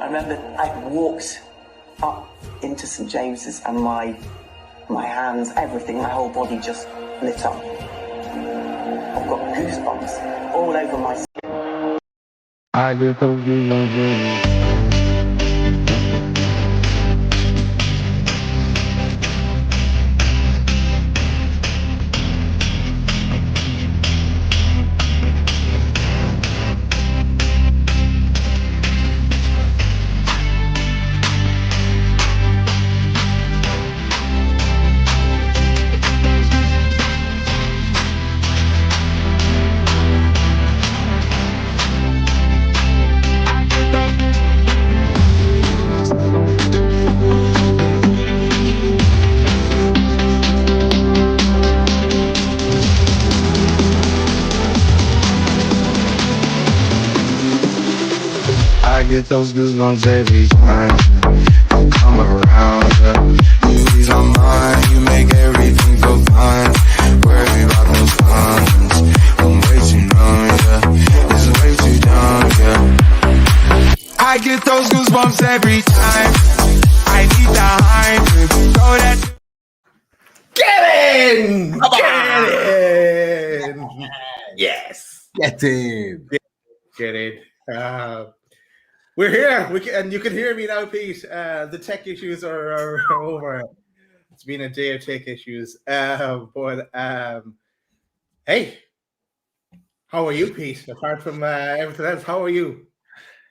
I remember I walked up into St James's and my hands, everything, my whole body just lit up. I've got goosebumps all over my skin. I just hope you know. I get those goosebumps every time you come around. You ease my mind, you make everything feel fine. Worry about no funds, I'm way too numb, yeah. It's way too dumb, yeah. I get those goosebumps every time. I need the hype, throw that. Get in! Get in! Yes! Get in! Get in. We're here, and you can hear me now, Pete. The tech issues are over. It's been a day of tech issues. But hey, how are you, Pete? Apart from everything else, how are you?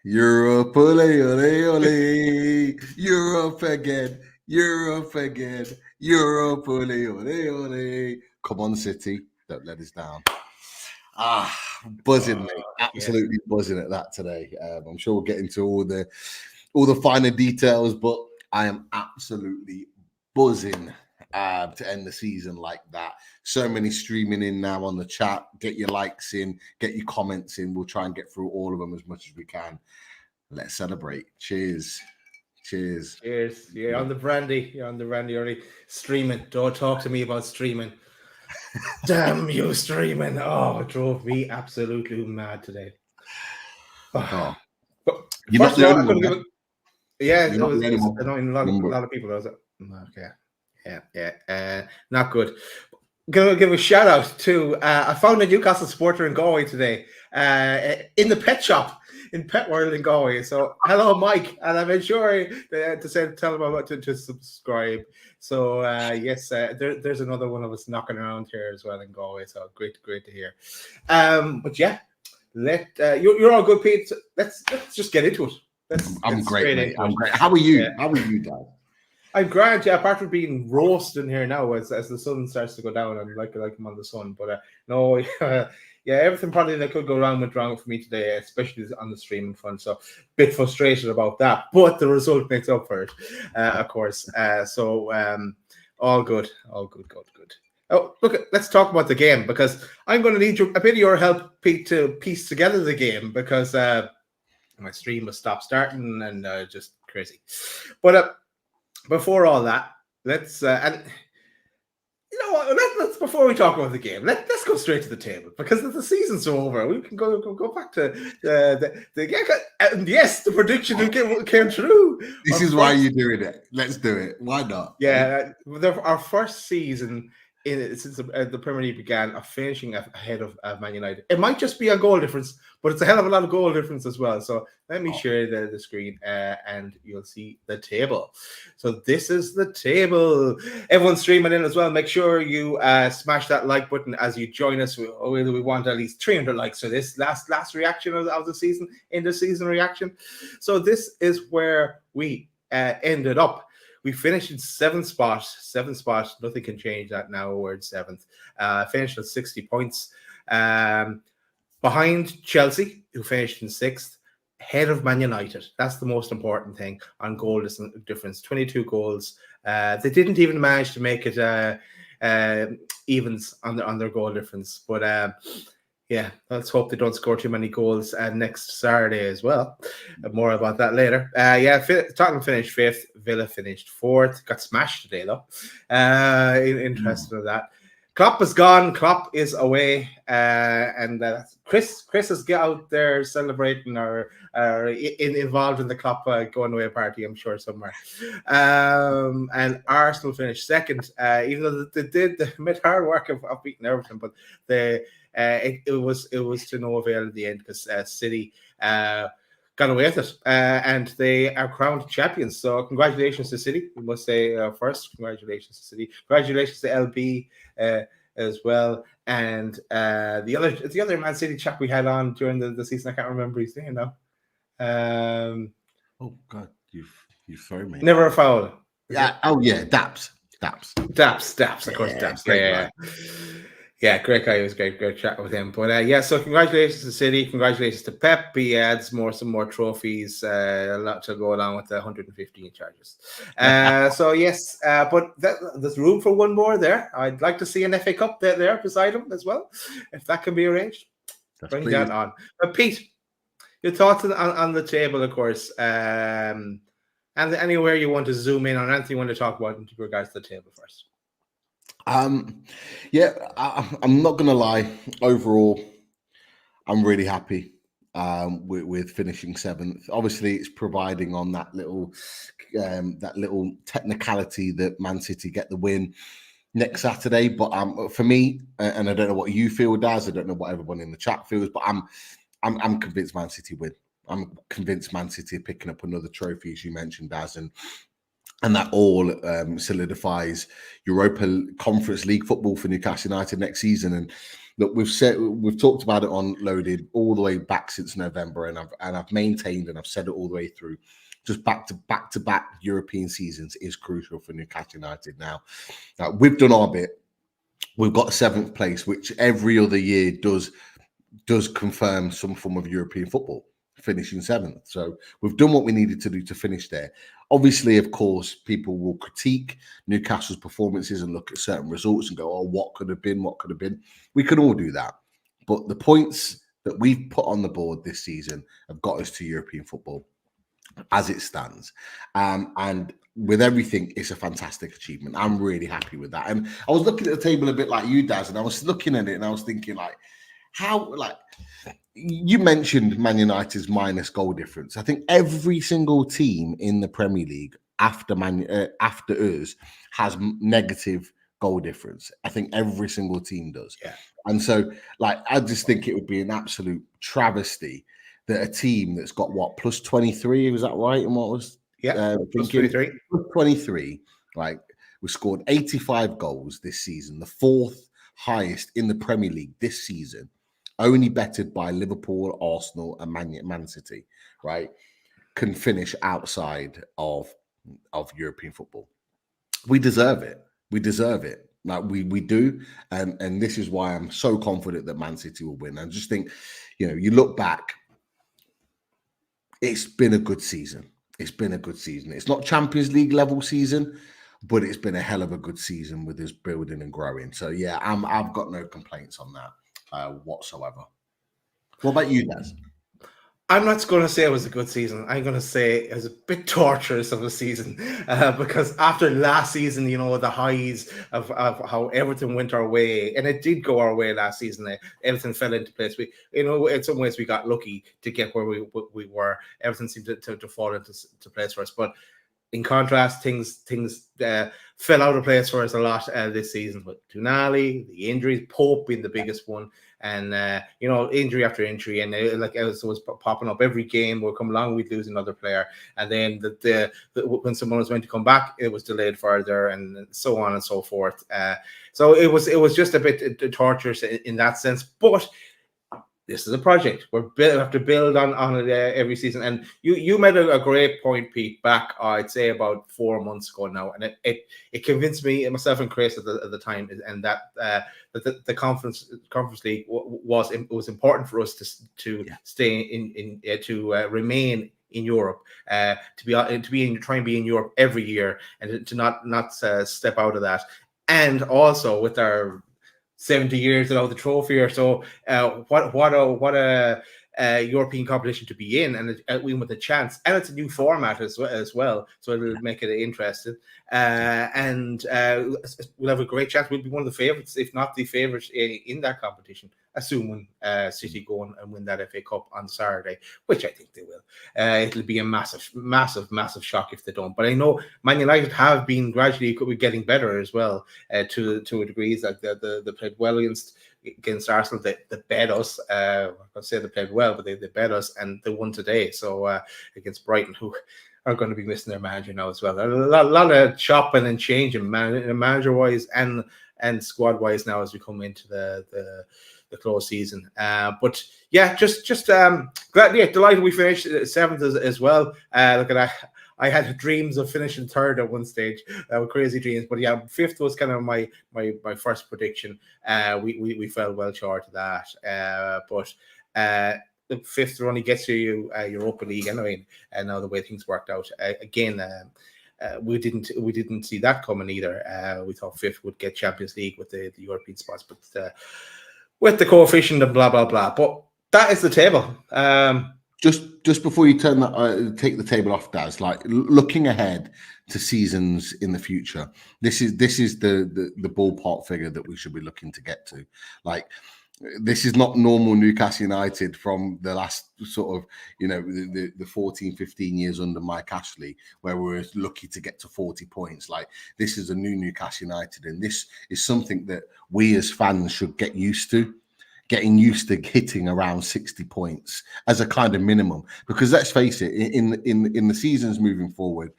Europe, ole, ole, ole. Europe again. Europe again. Europe, ole, ole, ole. Come on, City. Don't let us down. Buzzing, mate. Absolutely buzzing at that today. I'm sure we'll get into all the finer details, but I am absolutely buzzing to end the season like that. So many streaming in now on the chat. Get your likes in, get your comments in. We'll try and get through all of them as much as we can. Let's celebrate. Cheers. Cheers. Cheers. You're on the brandy. You're on the brandy already. Streaming. Don't talk to me about streaming. Damn you, streaming. Oh, it drove me absolutely mad today. Oh. You're not the only one. Yeah, it was annoying. A lot of people. Okay. Yeah. Not good. Gonna give a shout out to I found a Newcastle supporter in Galway today in the pet shop in Pet World in Galway. So hello, Mike, and I made sure to tell him about to subscribe. So yes, there's another one of us knocking around here as well in Galway. So great to hear. But yeah, you're all good, Pete. Let's just get into it. I'm great, mate. I'm great. How are you? Yeah. How are you, Dad? I'm grand, yeah, apart from being roasted in here now as the sun starts to go down and like I'm on the sun. But no, yeah, everything probably that could go wrong went wrong for me today, especially on the streaming front. So a bit frustrated about that, but the result makes up for it, of course. So all good. Oh, look, let's talk about the game, because I'm going to need a bit of your help, Pete, to piece together the game, because my stream was stopped starting and just crazy. But before all that, let's and you know what? Let's before we talk about the game, let's go straight to the table, because the season's over. We can go back to the game. And yes, the prediction came true. This is why you're doing it. Let's do it. Why not? Yeah, our first season since the Premier League began, of finishing ahead of Man United. It might just be a goal difference, but it's a hell of a lot of goal difference as well. So let me share the screen and you'll see the table. So this is the table. Everyone's streaming in as well. Make sure you smash that like button as you join us. We want at least 300 likes for this last reaction of the season, in the season reaction. So this is where we ended up. We finished in seventh spot. Nothing can change that now. We're in seventh. Finished with 60 points. Behind Chelsea, who finished in sixth. Ahead of Man United. That's the most important thing on goal difference. 22 goals. They didn't even manage to make it evens on their goal difference. But yeah, let's hope they don't score too many goals next Saturday as well. More about that later. Tottenham finished fifth. Villa finished fourth. Got smashed today, though. Interested in that. Klopp is gone. Klopp is away, and Chris is get out there celebrating or involved in the Klopp going away party, I'm sure, somewhere. And Arsenal finished second, even though they made hard work of beating Everton, but it was to no avail in the end because City got away with it, and they are crowned champions. So congratulations to City. We must say first, congratulations to City. Congratulations to LB as well, and the other Man City chap we had on during the season. I can't remember his name now. Oh God, you throw me. Never a foul. Yeah. Oh yeah, Daps. Of course, Daps. Yeah. Yeah, great guy. It was great chat with him. But so congratulations to City. Congratulations to Pep. He adds some more trophies. A lot to go along with the 115 charges. So yes, but there's room for one more there. I'd like to see an FA Cup there beside him as well, if that can be arranged. Bring that on. But Pete, your thoughts on the table, of course, and anywhere you want to zoom in on, anything you want to talk about in regards to the table first. I'm not gonna lie. Overall, I'm really happy with finishing seventh. Obviously, it's providing on that little technicality that Man City get the win next Saturday. But for me, and I don't know what you feel, Daz. I don't know what everyone in the chat feels, but I'm convinced Man City win. I'm convinced Man City are picking up another trophy, as you mentioned, Daz, and that all solidifies Europa Conference League football for Newcastle United next season. And look, we've talked about it on Loaded all the way back since November, and I've maintained and I've said it all the way through. Just back to back European seasons is crucial for Newcastle United. Now we've done our bit. We've got seventh place, which every other year does confirm some form of European football, finishing seventh. So we've done what we needed to do to finish there. Obviously, of course, people will critique Newcastle's performances and look at certain results and go, oh, what could have been? We can all do that. But the points that we've put on the board this season have got us to European football as it stands. And with everything, it's a fantastic achievement. I'm really happy with that. And I was looking at the table a bit like you, Daz, and I was looking at it and I was thinking, you mentioned Man United's minus goal difference. I think every single team in the Premier League after us has negative goal difference. I think every single team does. Yeah. And so, I just think it would be an absolute travesty that a team that's got plus 23, was that right? And what was plus 23. Plus 23, right? We scored 85 goals this season, the fourth highest in the Premier League this season. Only bettered by Liverpool, Arsenal, and Man City, right? Can finish outside of European football. We deserve it. We do. And this is why I'm so confident that Man City will win. I just think, you look back, it's been a good season. It's not Champions League level season, but it's been a hell of a good season with us building and growing. So yeah, I've got no complaints on that whatsoever. What about you, Daz? I'm not going to say it was a good season. I'm going to say it was a bit torturous of a season because after last season, the highs of how everything went our way, and it did go our way last season. Everything fell into place. We, in some ways, we got lucky to get where we were. Everything seemed to fall into place for us. But in contrast, things fell out of place for us a lot this season with Tonali, the injuries, Pope being the biggest one, and injury after injury, and it was popping up every game. We'll come along, we'd lose another player, and then when someone was meant to come back, it was delayed further, and so on and so forth. So it was just a bit torturous in that sense, but this is a project. We have to build on it every season. And you made a great point, Pete, back, I'd say about 4 months ago now. And it convinced me, myself and Chris at the time, and that the conference league was important for us to stay to remain in Europe, try and be in Europe every year, and to not step out of that. And also with our 70 years without the trophy or so, what a European competition to be in, and win with a chance. And it's a new format as well, so it'll make it interesting. And we'll have a great chance. We'll be one of the favourites, if not the favourite, in that competition, assuming City go and win that FA Cup on Saturday, which I think they will. It'll be a massive shock if they don't. But I know Man United have been gradually getting better as well, to a degree. Like they played well against Arsenal. They bet us. I say they played well, but they bet us, and they won today. So against Brighton, who are going to be missing their manager now as well. A lot of chopping and changing, manager wise and squad wise now as we come into the close season. But yeah, just delighted we finished seventh as well. Look at that. I had dreams of finishing third at one stage. Were crazy dreams, but yeah, fifth was kind of my first prediction. We fell well short of that, but the fifth only gets you Europa League anyway. And now the way things worked out, again, we didn't see that coming either. We thought fifth would get Champions League with the European spots, but with the coefficient and blah blah blah. But that is the table. Just before you turn that, take the table off, Daz. Like looking ahead to seasons in the future, this is the ballpark figure that we should be looking to get to. Like this is not normal Newcastle United from the last sort of the 14, 15 years under Mike Ashley, where we were lucky to get to 40 points. Like this is a new Newcastle United, and this is something that we as fans should get used to. Getting used to hitting around 60 points as a kind of minimum, because let's face it, in the seasons moving forward,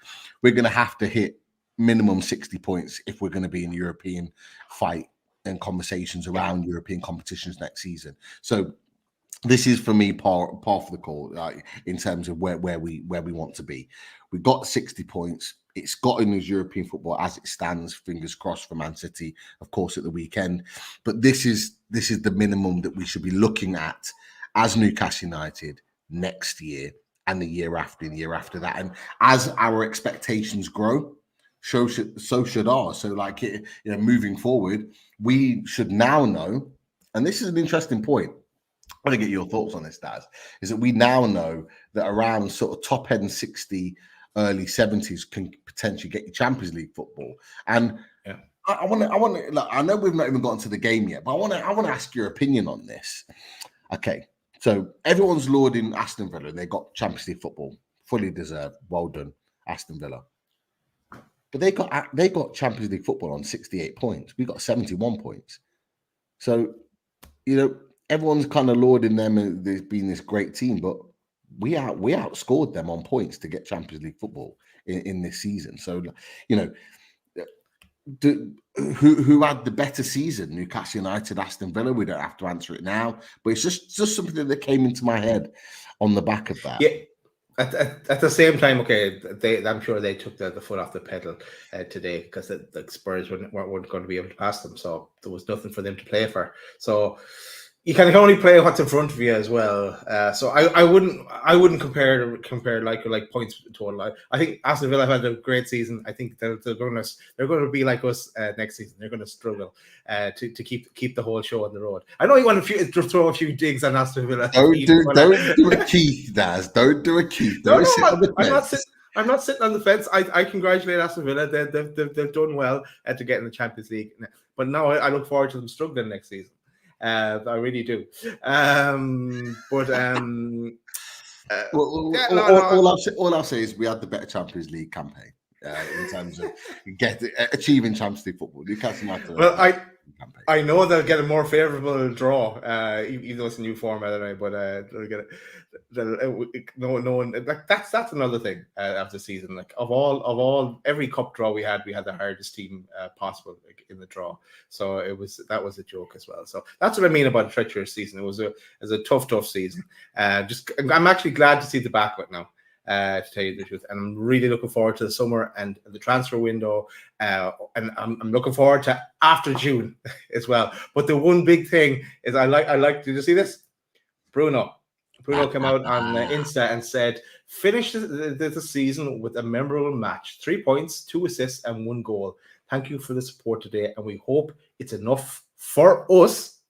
we're going to have to hit minimum 60 points if we're going to be in European fight and conversations around European competitions next season. So this is for me par for the course, in terms of where we want to be. We've got 60 points. It's got in his European football as it stands. Fingers crossed for Man City, of course, at the weekend. But this is the minimum that we should be looking at as Newcastle United next year and the year after and the year after that. And as our expectations grow, so should ours. So, like moving forward, we should now know. And this is an interesting point. I want to get your thoughts on this, Daz. Is that we now know that around sort of top end 60. Early 70s can potentially get you Champions League football, and I want to. Like, I know we've not even gotten to the game yet, but I want to ask your opinion on this. Okay, so everyone's lauding Aston Villa; they got Champions League football, fully deserved. Well done, Aston Villa. But they got Champions League football on 68 points. We got 71 points. So everyone's kind of lauding them as being this great team, but we outscored them on points to get Champions League football in this season. So, who had the better season? Newcastle United, Aston Villa? We don't have to answer it now, but it's just something that came into my head on the back of that. Yeah. At the same time, okay, I'm sure they took the foot off the pedal today because the Spurs weren't going to be able to pass them, so there was nothing for them to play for. So you can only play what's in front of you as well. So I wouldn't compare like points total. I think Aston Villa have had a great season. I think they're going to be like us next season. They're going to struggle to keep the whole show on the road. I know you want to throw a few digs on Aston Villa. Don't do a Keith, Daz. Don't do a Keith. I'm not sitting on the fence. I congratulate Aston Villa. They've done well to get in the Champions League. But now I look forward to them struggling next season. I really do. All I'll say is we had the better Champions League campaign in terms of achieving Champions League football. Newcastle United. Well, I know they'll get a more favourable draw, even though it's a new format anyway. But they'll get no one. Like that's another thing of the season. Like of all every cup draw we had the hardest team possible in the draw. So that was a joke as well. So that's what I mean about a treacherous season. It was a tough season. I'm actually glad to see the back of it now. To tell you the truth, and I'm really looking forward to the summer and the transfer window, and I'm looking forward to after June as well. But the one big thing is I like. Did you see this? Bruno came out on Insta and said, "Finish the season with a memorable match: 3 points, 2 assists, and 1 goal. Thank you for the support today, and we hope it's enough for us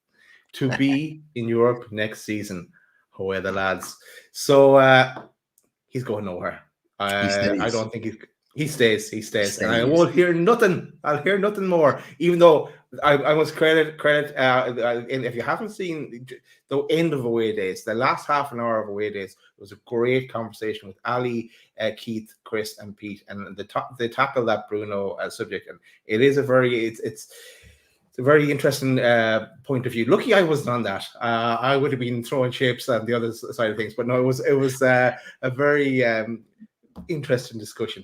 to be in Europe next season." away the lads. So he's going nowhere. He I stays. don't think he stays. He stays, and I Stays. won't hear nothing. I'll hear nothing more. Even though I must credit. And if you haven't seen the end of away days, the last half an hour of away days was a great conversation with Ali, Keith, Chris, and Pete, and they tackle that Bruno subject, and it is a very it's a very interesting point of view. Lucky I wasn't on that. I would have been throwing shapes on the other side of things, but no, it was a very interesting discussion.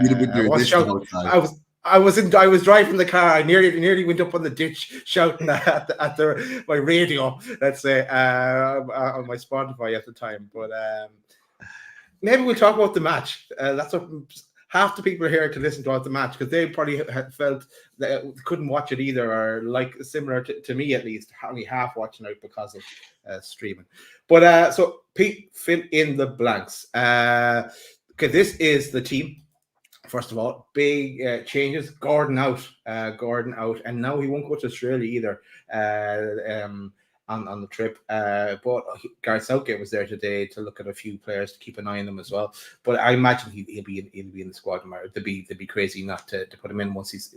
You'd have been doing this the whole time. I was driving the car. I nearly went up on the ditch shouting at my radio. Let's say on my Spotify at the time. But maybe we'll talk about the match. That's what half the people here to listen to the match, because they probably had felt that couldn't watch it either, or like similar to me at least, only half watching it because of streaming. But so Pete, fill in the blanks. Okay, this is the team. First of all, big changes. Gordon out, and now he won't go to Australia either on the trip. But Gareth Southgate was there today to look at a few players to keep an eye on them as well. But I imagine he'll be in the squad tomorrow. They'd be crazy not to put him in once he's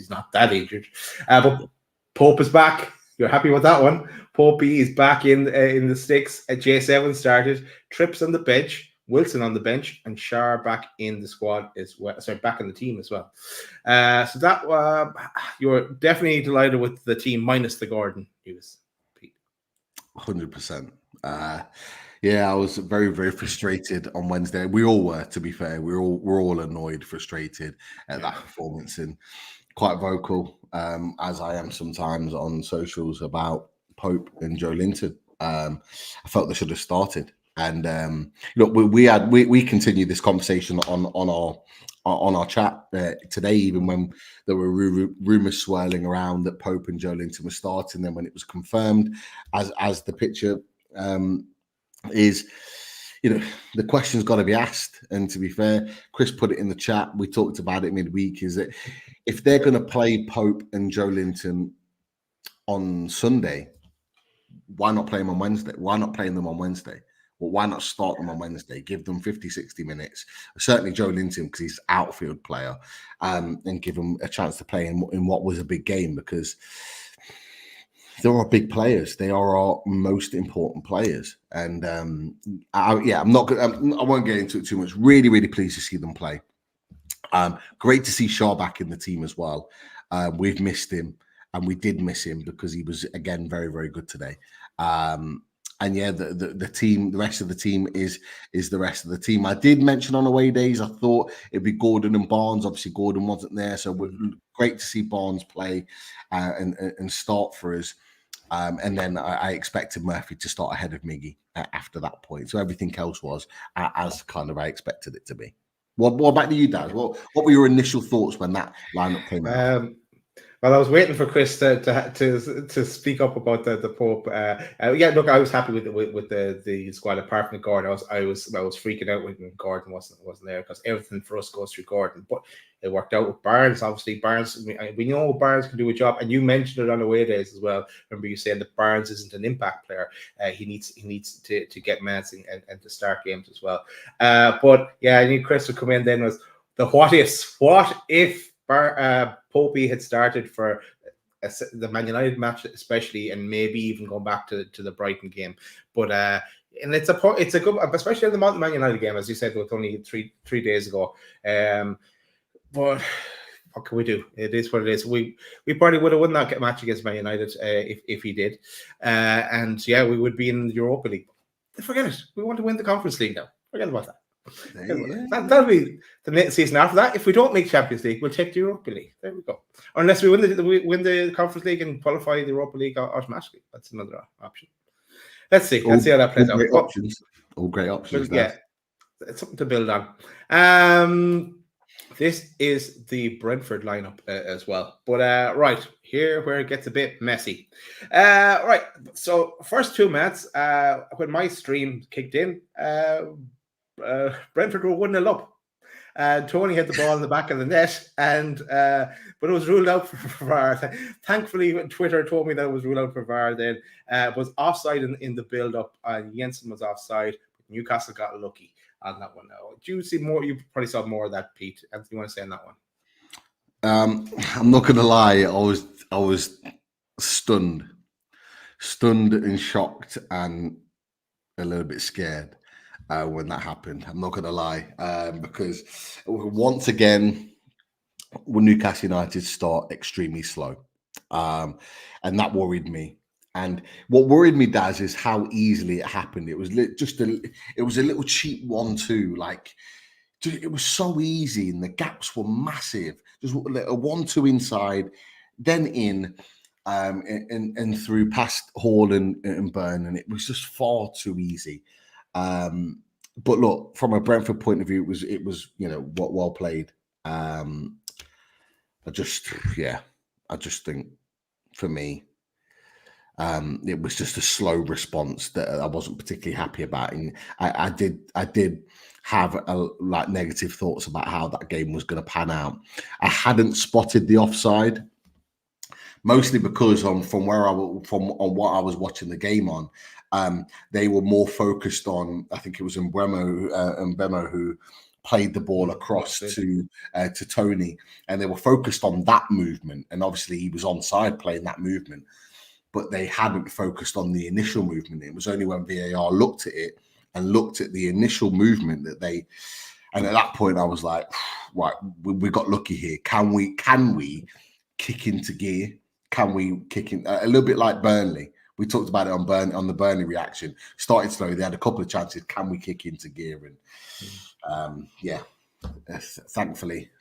not that injured. But Pope is back. You're happy with that one? Popey is back in the sticks. J7 started. Trips on the bench. Wilson on the bench, and Shar back in the squad as well. Sorry, back in the team as well. So that you're definitely delighted with the team minus the Gordon news, Pete. 100%. Yeah, I was very, very frustrated on Wednesday. We all were, to be fair. We're all annoyed, frustrated at that performance, and quite vocal, as I am sometimes on socials about Pope and Joe Linton. I felt they should have started. And look, we continued this conversation on our chat today, even when there were rumors swirling around that Pope and Joe Linton were starting. Then when it was confirmed, as the picture is, the question's got to be asked. And to be fair, Chris put it in the chat. We talked about it midweek. Is that if they're going to play Pope and Joe Linton on Sunday, why not play them on Wednesday? Why not play them on Wednesday? Well, why not start them on Wednesday? Give them 50, 60 minutes. Certainly Joe Linton, because he's an outfield player, and give him a chance to play in what was a big game, because there are big players. They are our most important players. And I won't get into it too much. Really, really pleased to see them play. Great to see Shaw back in the team as well. We've missed him, and we did miss him because he was, again, very, very good today. And yeah, the team, the rest of the team is the rest of the team. I did mention on away days, I thought it'd be Gordon and Barnes. Obviously, Gordon wasn't there, so we're great to see Barnes play and start for us. And then I expected Murphy to start ahead of Miggy after that point. So everything else was as kind of I expected it to be. What about you, Daz? What were your initial thoughts when that lineup came out? Well, I was waiting for Chris to speak up about the Pope. Yeah, look, I was happy with the squad apart from Gordon. I was freaking out when Gordon wasn't there, because everything for us goes through Gordon. But it worked out with Barnes. Obviously, Barnes, we know Barnes can do a job, and you mentioned it on away days as well. Remember, you saying that Barnes isn't an impact player. He needs to get minutes and to start games as well. But yeah, I knew Chris would come in. Then was the what ifs. What if Popey had started for the Man United match, especially, and maybe even going back to the Brighton game? But and it's a good, especially in the Man United game, as you said, with only three days ago. But what can we do? It is what it is. We probably would have won that match against Man United if he did, and yeah, we would be in the Europa League. Forget it. We want to win the Conference League now. Forget about that. That'll be the next season after that. If we don't make Champions League, we'll take the Europa League. There we go. Or unless we win the Conference League and qualify the Europa League automatically. That's another option. Let's see. Let's see how that plays out. All great options. Yeah, it's something to build on. This is the Brentford lineup as well. But right here, where it gets a bit messy. Right. So first 2 minutes, when my stream kicked in, Brentford were 1-0 up. Tony hit the ball in the back of the net, but it was ruled out for VAR. Thankfully, Twitter told me that it was ruled out for VAR then. It was offside in the build-up. Jensen was offside. Newcastle got lucky on that one. Now, do you see more? You probably saw more of that, Pete. Anything you want to say on that one? I'm not going to lie. I was stunned and shocked and a little bit scared when that happened. I'm not going to lie, because once again, Newcastle United start extremely slow, and that worried me. And what worried me, Daz, is how easily it happened. It was it was a little cheap 1-2. Like, it was so easy, and the gaps were massive. Just a 1-2 inside, then in, and through past Hall and Burn, and it was just far too easy. But look, from a Brentford point of view, it was well played. I just think for me, it was just a slow response that I wasn't particularly happy about, and I did have negative thoughts about how that game was going to pan out. I hadn't spotted the offside, mostly because from what I was watching the game on, they were more focused on, I think it was Mbemo who played the ball across to Tony, and they were focused on that movement, and obviously he was onside playing that movement, but they hadn't focused on the initial movement. It was only when VAR looked at it and looked at the initial movement and at that point I was like, right, we got lucky here. Can we kick into gear? Can we kick in a little bit like Burnley? We talked about it on the Burnley reaction. Started slow. They had a couple of chances. Can we kick into gear? And thankfully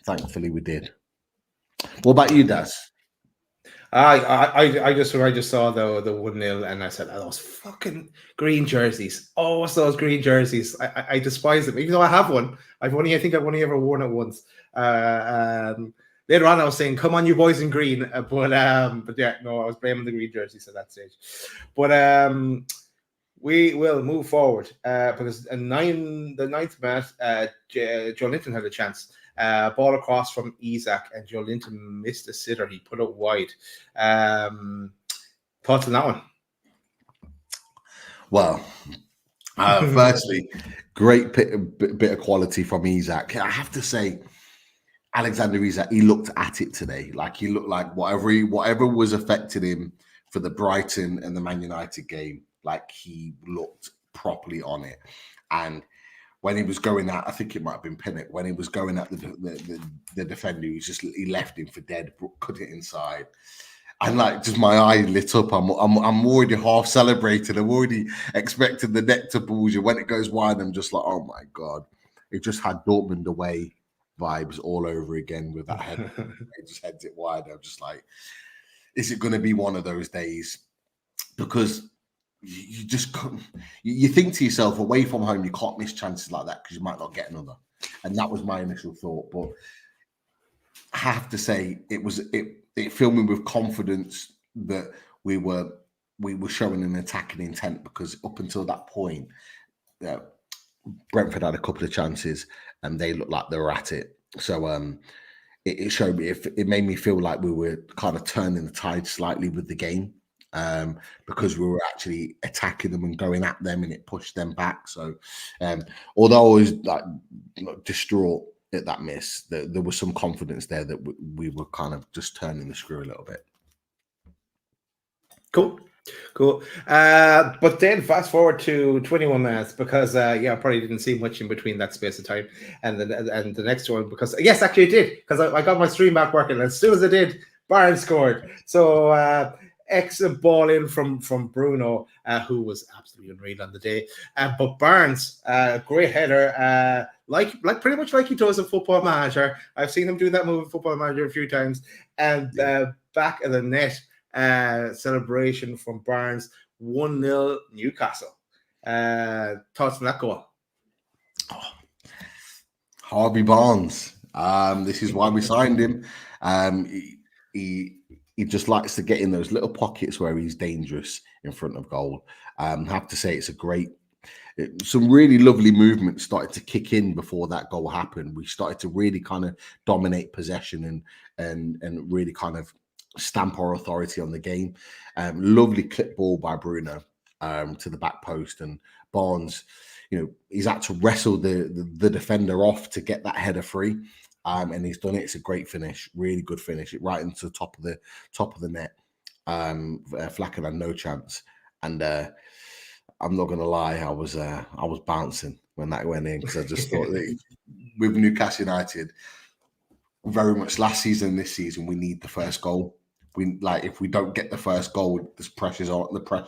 we did. What about you, Daz? I just saw the 1-0 and I said, oh, those fucking green jerseys. Oh, what's those green jerseys? I despise them, even though I have one. I think I've only ever worn it once. Later on, I was saying, "Come on, you boys in green," but yeah, no, I was blaming the green jerseys at that stage. But we will move forward because the ninth minute, Joe Linton had a chance. Ball across from Isaac, and Joe Linton missed a sitter. He put it wide. Thoughts on that one? Well, firstly, great bit of quality from Isaac. I have to say, Alexander Isak, he looked at it today. Like, he looked like whatever was affecting him for the Brighton and the Man United game, like, he looked properly on it. And when he was going at, I think it might have been Pinnock, when he was going at the defender, he left him for dead, cut it inside. And like, just my eye lit up. I'm already half celebrated. I'm already expecting the neck to bulge. And when it goes wide, I'm just like, oh my God. It just had Dortmund away vibes all over again with that head. It just heads it wide. I'm just like, is it going to be one of those days? Because you just couldn't. You think to yourself, away from home, you can't miss chances like that because you might not get another. And that was my initial thought. But I have to say, it filled me with confidence that we were showing an attacking intent, because up until that point, Brentford had a couple of chances and they looked like they were at it. So it showed me, it made me feel like we were kind of turning the tide slightly with the game, because we were actually attacking them and going at them, and it pushed them back. So although I was like distraught at that miss, there was some confidence there that we were kind of just turning the screw a little bit. Cool. But then fast forward to 21 minutes, because I probably didn't see much in between that space of time and the next one, because yes, actually I did, because I got my stream back working, and as soon as I did, Barnes scored. So excellent ball in from Bruno, who was absolutely unreal on the day. But Barnes, great header, like pretty much like he does in Football Manager. I've seen him do that move in Football Manager a few times, and back of the net. Celebration from Barnes. 1-0 Newcastle. Thoughts on that goal? Harvey Barnes. This is why we signed him. He just likes to get in those little pockets where he's dangerous in front of goal. I have to say, it's a great some really lovely movement started to kick in before that goal happened. We started to really kind of dominate possession and really kind of stamp our authority on the game. Lovely clip ball by Bruno to the back post, and Barnes, he's had to wrestle the defender off to get that header free. And he's done it. It's a great finish, really good finish, right into the top of the net. Flacker had no chance, and I'm not gonna lie, I was bouncing when that went in, because I just thought that with Newcastle United, very much last season, this season, we need the first goal. If we don't get the first goal, the pressure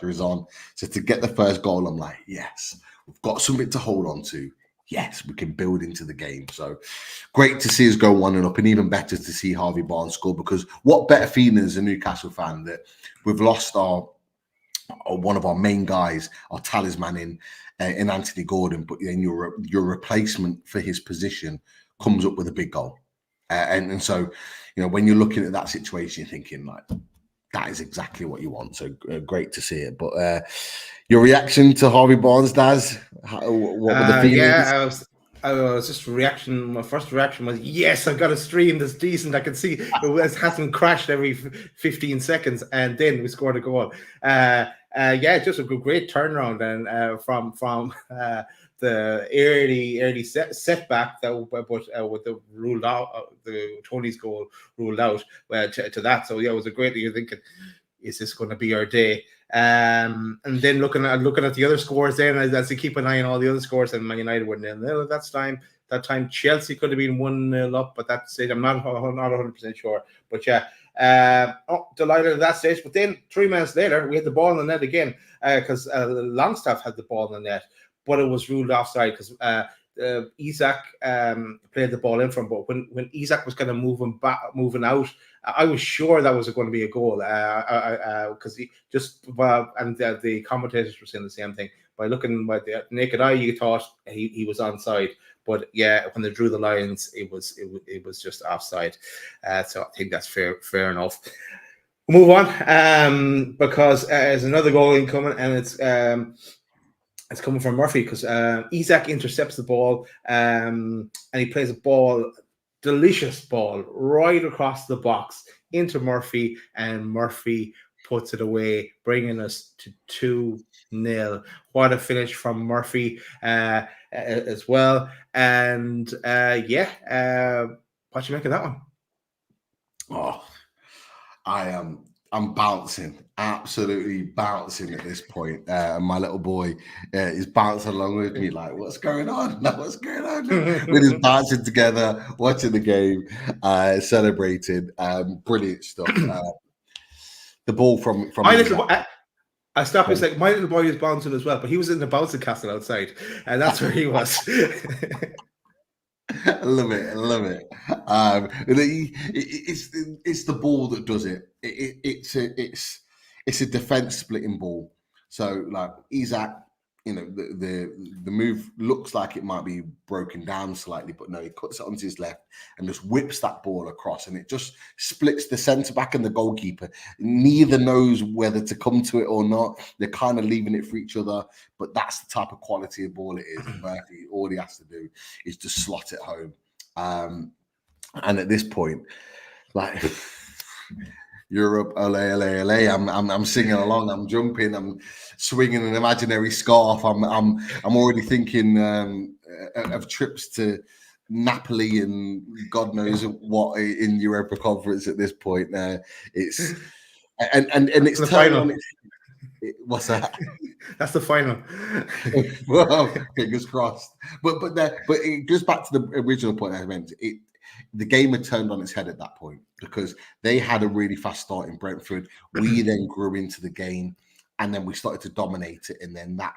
is on. So to get the first goal, I'm like, yes, we've got something to hold on to. Yes, we can build into the game. So great to see us go 1-up, and even better to see Harvey Barnes score, because what better feeling as a Newcastle fan that we've lost one of our main guys, our talisman in Anthony Gordon, but then your replacement for his position comes up with a big goal. And so, when you're looking at that situation, you're thinking like, that is exactly what you want. So great to see it. But your reaction to Harvey Barnes, Daz? What were the feelings? Yeah, I was just reaction. My first reaction was, yes, I've got a stream that's decent. I can see it hasn't crashed every 15 seconds, and then we scored a goal. Just a great turnaround, and from the early setback that with the ruled out, the Tony's goal ruled out to that. So yeah, it was a great. You're thinking, is this going to be our day? And then looking at the other scores, then as you keep an eye on all the other scores, and Man United were 0-0 that time. Chelsea could have been 1-0 up, but that stage I'm not 100% sure. But yeah, delighted at that stage. But then 3 minutes later, we had the ball in the net again, because Longstaff had the ball in the net, but it was ruled offside because Isak played the ball in from. But when Isak was kind of moving out, I was sure that was going to be a goal, because the commentators were saying the same thing. By looking by the naked eye, you thought he was onside, but yeah, when they drew the lines, it was just offside. So I think that's fair enough. We'll move on, because there's another goal incoming, and it's coming from Murphy, because Isak intercepts the ball, and he plays a ball, delicious ball, right across the box into Murphy, and Murphy puts it away, bringing us to 2-0. What a finish from Murphy as well. And what do you make of that one? Oh, I'm bouncing, absolutely bouncing at this point. And my little boy is bouncing along with me, like, what's going on? What's going on? We're just bouncing together, watching the game, celebrating. Brilliant stuff. The ball from my little boy, I stopped. It's like my little boy is bouncing as well, but he was in the bouncing castle outside, and that's where he was. I love it. It's the ball that does it. It's a defense splitting ball. So like Isak, the move looks like it might be broken down slightly, but no, he cuts it onto his left and just whips that ball across, and it just splits the centre back and the goalkeeper. Neither knows whether to come to it or not. They're kind of leaving it for each other, but that's the type of quality of ball it is. Murphy, all he has to do is just slot it home. And at this point, like Europe, ole, ole, ole. I'm singing along. I'm jumping. I'm swinging an imaginary scarf. I'm already thinking of trips to Napoli and God knows what in Europa Conference at this point. It's and it's the final. What's that? That's the final. Well, fingers crossed. But it goes back to the original point I meant. The game had turned on its head at that point, because they had a really fast start in Brentford. We then grew into the game, and then we started to dominate it, and then that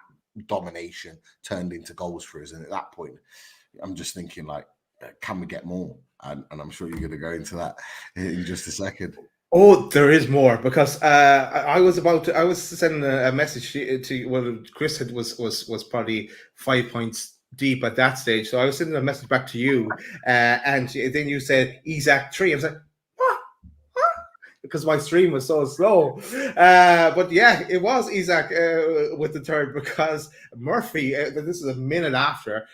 domination turned into goals for us. And at that point, I'm just thinking, like, can we get more? And I'm sure you're going to go into that in just a second. Oh, there is more, because I was sending a message to well, Chris was probably 5 points deep at that stage, so I was sending a message back to you, and then you said Isak 3. I was like, what? because my stream was so slow. But yeah, it was Isak with the third, because Murphy, this is a minute after,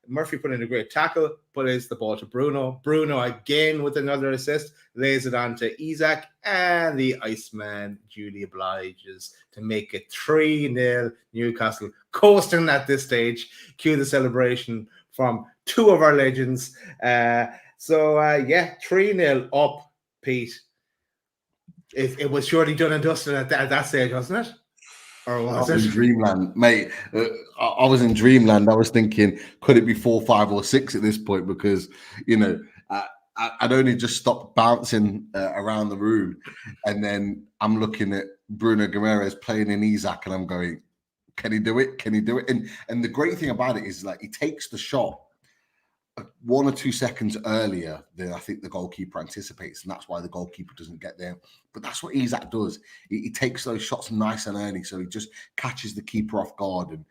Murphy put in a great tackle, but it's the ball to Bruno. Bruno again with another assist, lays it on to Isak, and the Iceman duly obliges to make it 3-0 Newcastle, coasting at this stage. Cue the celebration from two of our legends. So 3-0 up, Pete. It was surely done and dusted at that stage, wasn't it? Or was I was it? in dreamland, mate. I was in dreamland. I was thinking, could it be 4, 5, or 6 at this point? Because I'd only just stopped bouncing around the room, and then I'm looking at Bruno Guimaraes playing in Isak, and I'm going, "Can he do it? Can he do it?" And the great thing about it is, like, he takes the shot 1 or 2 seconds earlier than I think the goalkeeper anticipates, and that's why the goalkeeper doesn't get there. But that's what Isak does. He takes those shots nice and early, so he just catches the keeper off guard,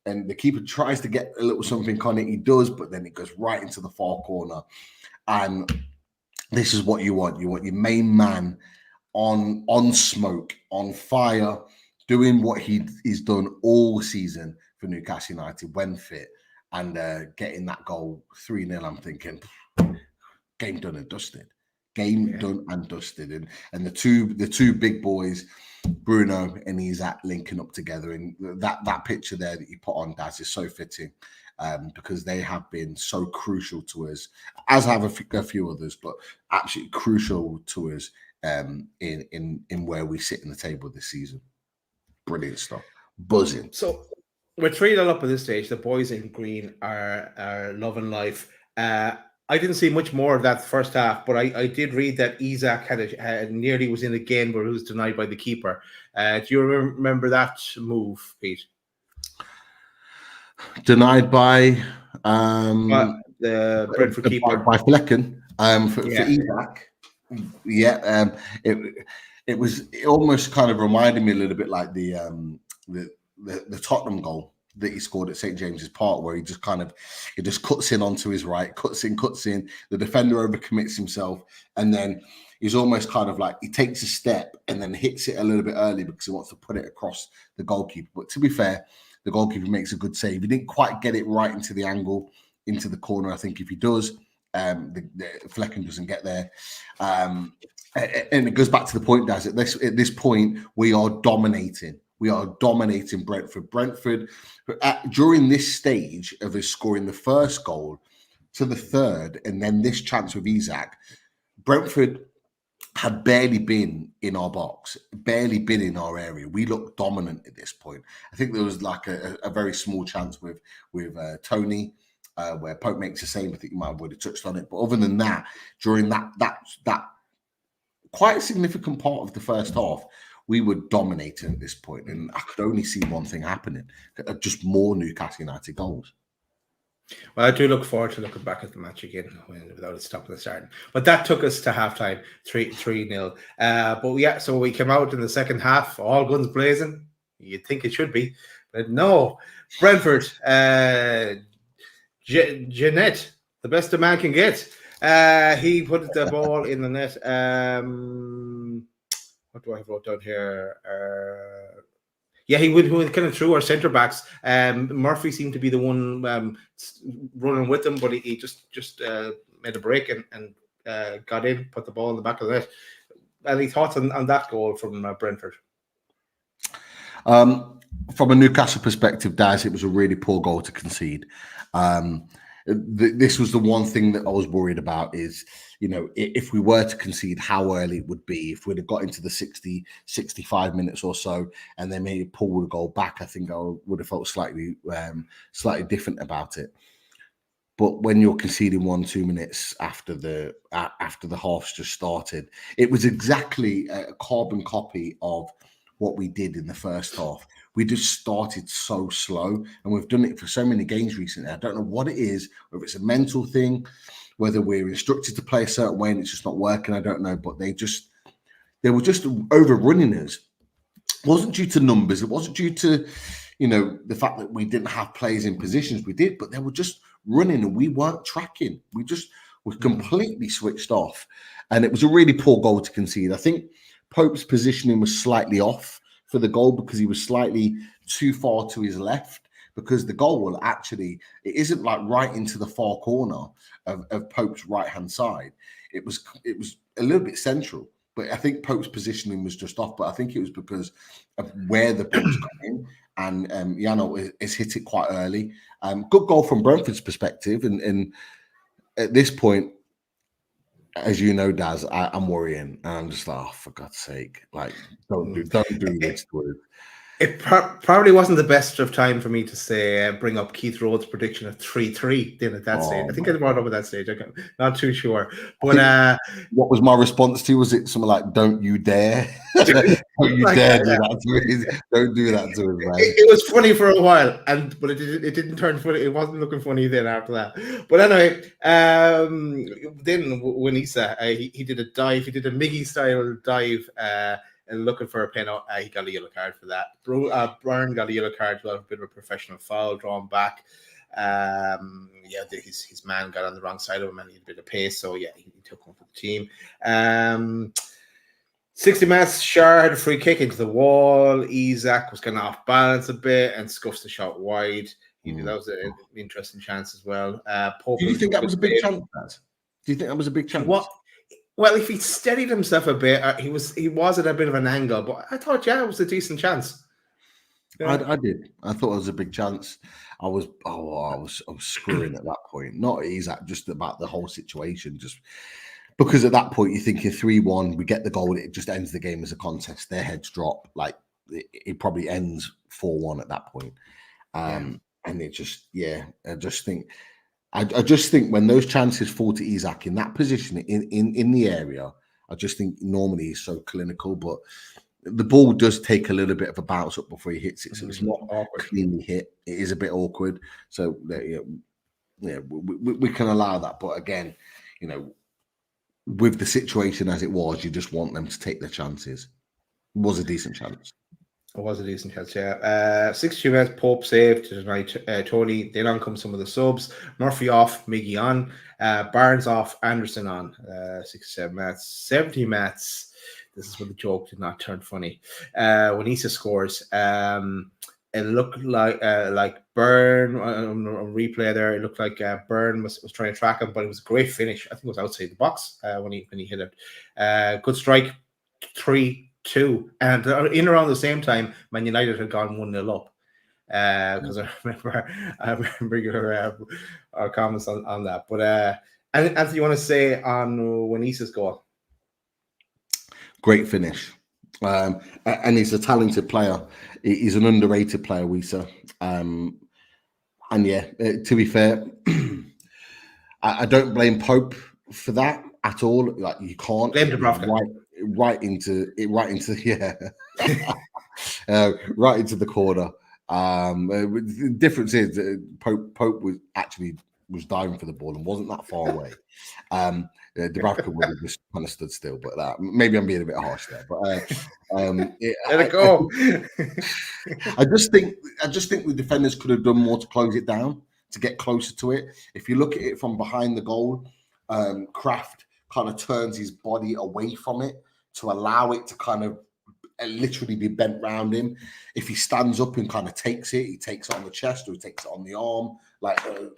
and the keeper tries to get a little something on it. He does, but then it goes right into the far corner. And this is what you want. You want your main man on smoke, on fire, doing what he's done all season for Newcastle United when fit. And getting that goal 3-0, I'm thinking, game done and dusted. Done and dusted. And the two big boys, Bruno and Isak, linking up together. And that picture there that you put on, Daz, is so fitting, because they have been so crucial to us, as have a few others, but absolutely crucial to us in where we sit in the table this season. Brilliant stuff. Buzzing. So we're 3-0 up at this stage. The boys in green are loving life. I didn't see much more of that first half, but I did read that Isak had nearly was in again, but it was denied by the keeper. Do you remember that move, Pete? Denied by the Brentford keeper, by Flecken for Isak. Yeah, it almost kind of reminded me a little bit like the Tottenham goal that he scored at St. James's Park, where he just cuts in onto his right, cuts in. The defender overcommits himself, and then he's almost kind of like he takes a step and then hits it a little bit early because he wants to put it across the goalkeeper. But to be fair, the goalkeeper makes a good save. He didn't quite get it right into the angle, into the corner. I think if he does, the Flecken doesn't get there. And it goes back to the point, Daz. At this point, we are dominating. We are dominating Brentford. Brentford, during this stage of us scoring the first goal to the third, and then this chance with Isak, Brentford had barely been in our box, barely been in our area. We looked dominant at this point. I think there was like a very small chance with Tony, where Pope makes the same. I think you might have already touched on it. But other than that, during that quite a significant part of the first half, we were dominating at this point, and I could only see one thing happening: just more Newcastle United goals. Well, I do look forward to looking back at the match again without it stopping the starting. But that took us to halftime, 3-0. But yeah, so we came out in the second half, all guns blazing. You'd think it should be, but no. Brentford, Jeanette, the best a man can get. He put the ball in the net. What do I have wrote down here? He went kind of through our centre backs. Murphy seemed to be the one running with them, but he just made a break and got in, put the ball in the back of the net. Any thoughts on that goal from Brentford? From a Newcastle perspective, Daz, it was a really poor goal to concede. This was the one thing that I was worried about is, if we were to concede, how early it would be. If we'd have got into the 60, 65 minutes or so and then maybe pulled the goal back, I think I would have felt slightly different about it. But when you're conceding 1-2 minutes after the half's just started, it was exactly a carbon copy of what we did in the first half. We just started so slow, and we've done it for so many games recently. I don't know what it is, whether it's a mental thing, whether we're instructed to play a certain way and it's just not working. I don't know, but they were just overrunning us. It wasn't due to numbers. It wasn't due to, the fact that we didn't have players in positions. We did, but they were just running and we weren't tracking. We just was completely switched off, and it was a really poor goal to concede. I think Pope's positioning was slightly off for the goal because he was slightly too far to his left, because the goal actually, it isn't like right into the far corner of Pope's right-hand side. It was a little bit central, but I think Pope's positioning was just off. But I think it was because of where the ball's coming, and Yano has hit it quite early. Good goal from Brentford's perspective, and at this point, as you know, Daz, I'm worrying, and I'm just like, oh, for God's sake, like don't do this to us. It probably wasn't the best of time for me to say bring up Keith Rhodes' prediction of 3-3 then at that stage. I think I brought it up at that stage. I'm not too sure. But what was my response to? Was it something like, don't you dare? Don't you dare do that to us. Don't do that to us, man. It was funny for a while, but it didn't turn funny. It wasn't looking funny then after that. But anyway, then when he did a dive, he did a Miggy style dive, and looking for a penalty, he got a yellow card for that. Byrne got a yellow card for a bit of a professional foul drawn back. His man got on the wrong side of him and he had a bit of pace, so yeah, he took one for the team. 60 minutes, Shard, a free kick into the wall. Isak was kind of off balance a bit and scuffs the shot wide. That was an interesting chance as well. Do you think that was a big chance, Dad? Do you think that was a big chance? Well, if he steadied himself a bit, he was at a bit of an angle, but I thought, it was a decent chance. Yeah. I did. I thought it was a big chance. I was screwing at that point. Not Isak, just about the whole situation. Just because at that point you're thinking 3-1, we get the goal, it just ends the game as a contest. Their heads drop, like it probably ends 4-1 at that point. And it just, I just think when those chances fall to Isak in that position in the area, I just think normally he's so clinical, but the ball does take a little bit of a bounce up before he hits it, so it's not cleanly hit. It is a bit awkward, so we can allow that. But again, with the situation as it was, you just want them to take their chances. It was a decent chance. It was a decent chance, yeah. 62 minutes, Pope saved tonight. Tony, then on comes some of the subs. Murphy off, Miggy on. Barnes off, Anderson on. 67 minutes. 70 minutes. This is when the joke did not turn funny. When Issa scores, it looked like Byrne on replay there. It looked like Byrne was trying to track him, but it was a great finish. I think it was outside the box when he hit it. Good strike, 3-2, and in around the same time, Man United had gone 1-0 up. Because I remember our comments on that. But Anthony, you want to say on Wenisa's goal? Great finish, and he's a talented player. He's an underrated player, Wisa. And to be fair, I don't blame Pope for that at all. Like, you can't blame Dubravka. Right into right into the corner. The difference is Pope was diving for the ball and wasn't that far away. Dubravka would have just kind of stood still, but maybe I'm being a bit harsh there. But let it go. I just think the defenders could have done more to close it down, to get closer to it. If you look at it from behind the goal, Kraft kind of turns his body away from it to allow it to kind of literally be bent round him. If he stands up and kind of takes it, he takes it on the chest or he takes it on the arm,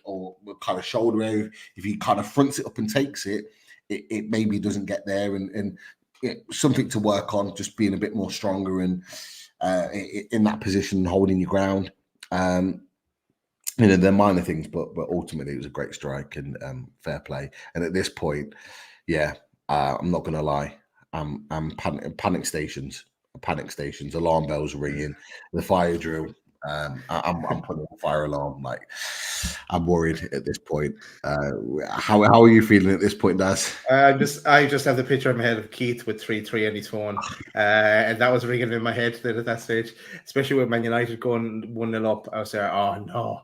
or kind of shoulder area. If he kind of fronts it up and takes it, it maybe doesn't get there, and something to work on, just being a bit more stronger and in that position, holding your ground. They're minor things, but ultimately it was a great strike and fair play. And at this point, I'm not going to lie, I'm panic stations, alarm bells ringing, the fire drill. I'm putting a fire alarm. Like, I'm worried at this point. How are you feeling at this point, Daz? I just have the picture in my head of Keith with 3-3 on his phone, and that was ringing in my head at that stage. Especially with Man United going 1-0 up, I was there. Oh no,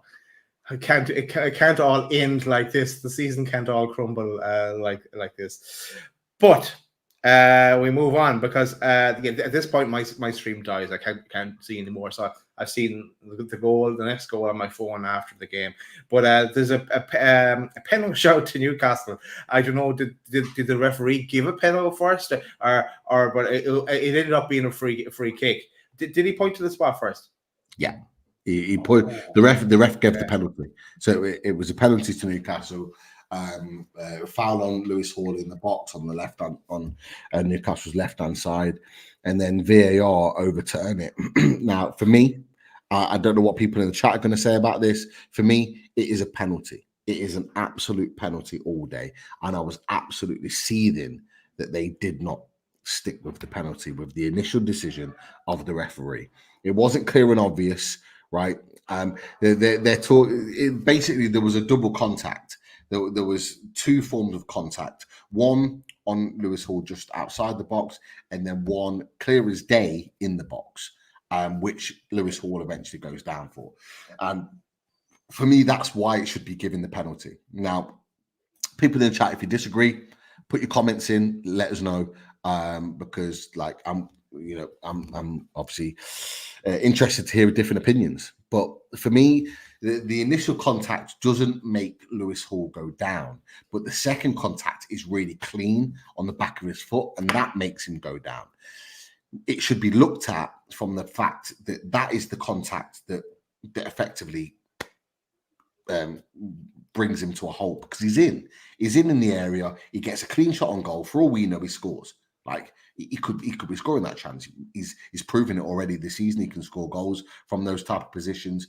it can't all end like this. The season can't all crumble like this. But we move on because at this point my stream dies. I can't see anymore, so I've seen the next goal on my phone after the game. But there's a penalty shout to Newcastle. I don't know, did the referee give a penalty first, or but it ended up being a free kick. Did he point to the spot first? Yeah. He put the ref gave the penalty, so it was a penalty to Newcastle. Foul on Lewis Hall in the box on the left hand, on Newcastle's left hand side, and then VAR overturn it. Now, for me, I don't know what people in the chat are going to say about this. For me, it is a penalty. It is an absolute penalty all day, and I was absolutely seething that they did not stick with the penalty, with the initial decision of the referee. It wasn't clear and obvious, right? Basically there was a double contact. There was two forms of contact. One on Lewis Hall just outside the box, and then one clear as day in the box, which Lewis Hall eventually goes down for. For me, that's why it should be given the penalty. Now, people in the chat, if you disagree, put your comments in, let us know, because like I'm obviously interested to hear different opinions. But for me, the initial contact doesn't make Lewis Hall go down, but the second contact is really clean on the back of his foot, and that makes him go down. It should be looked at from the fact that that is the contact that effectively brings him to a halt, because he's in the area. He gets a clean shot on goal. For all we know, he scores. Like he could be scoring that chance. He's proven it already this season. He can score goals from those type of positions.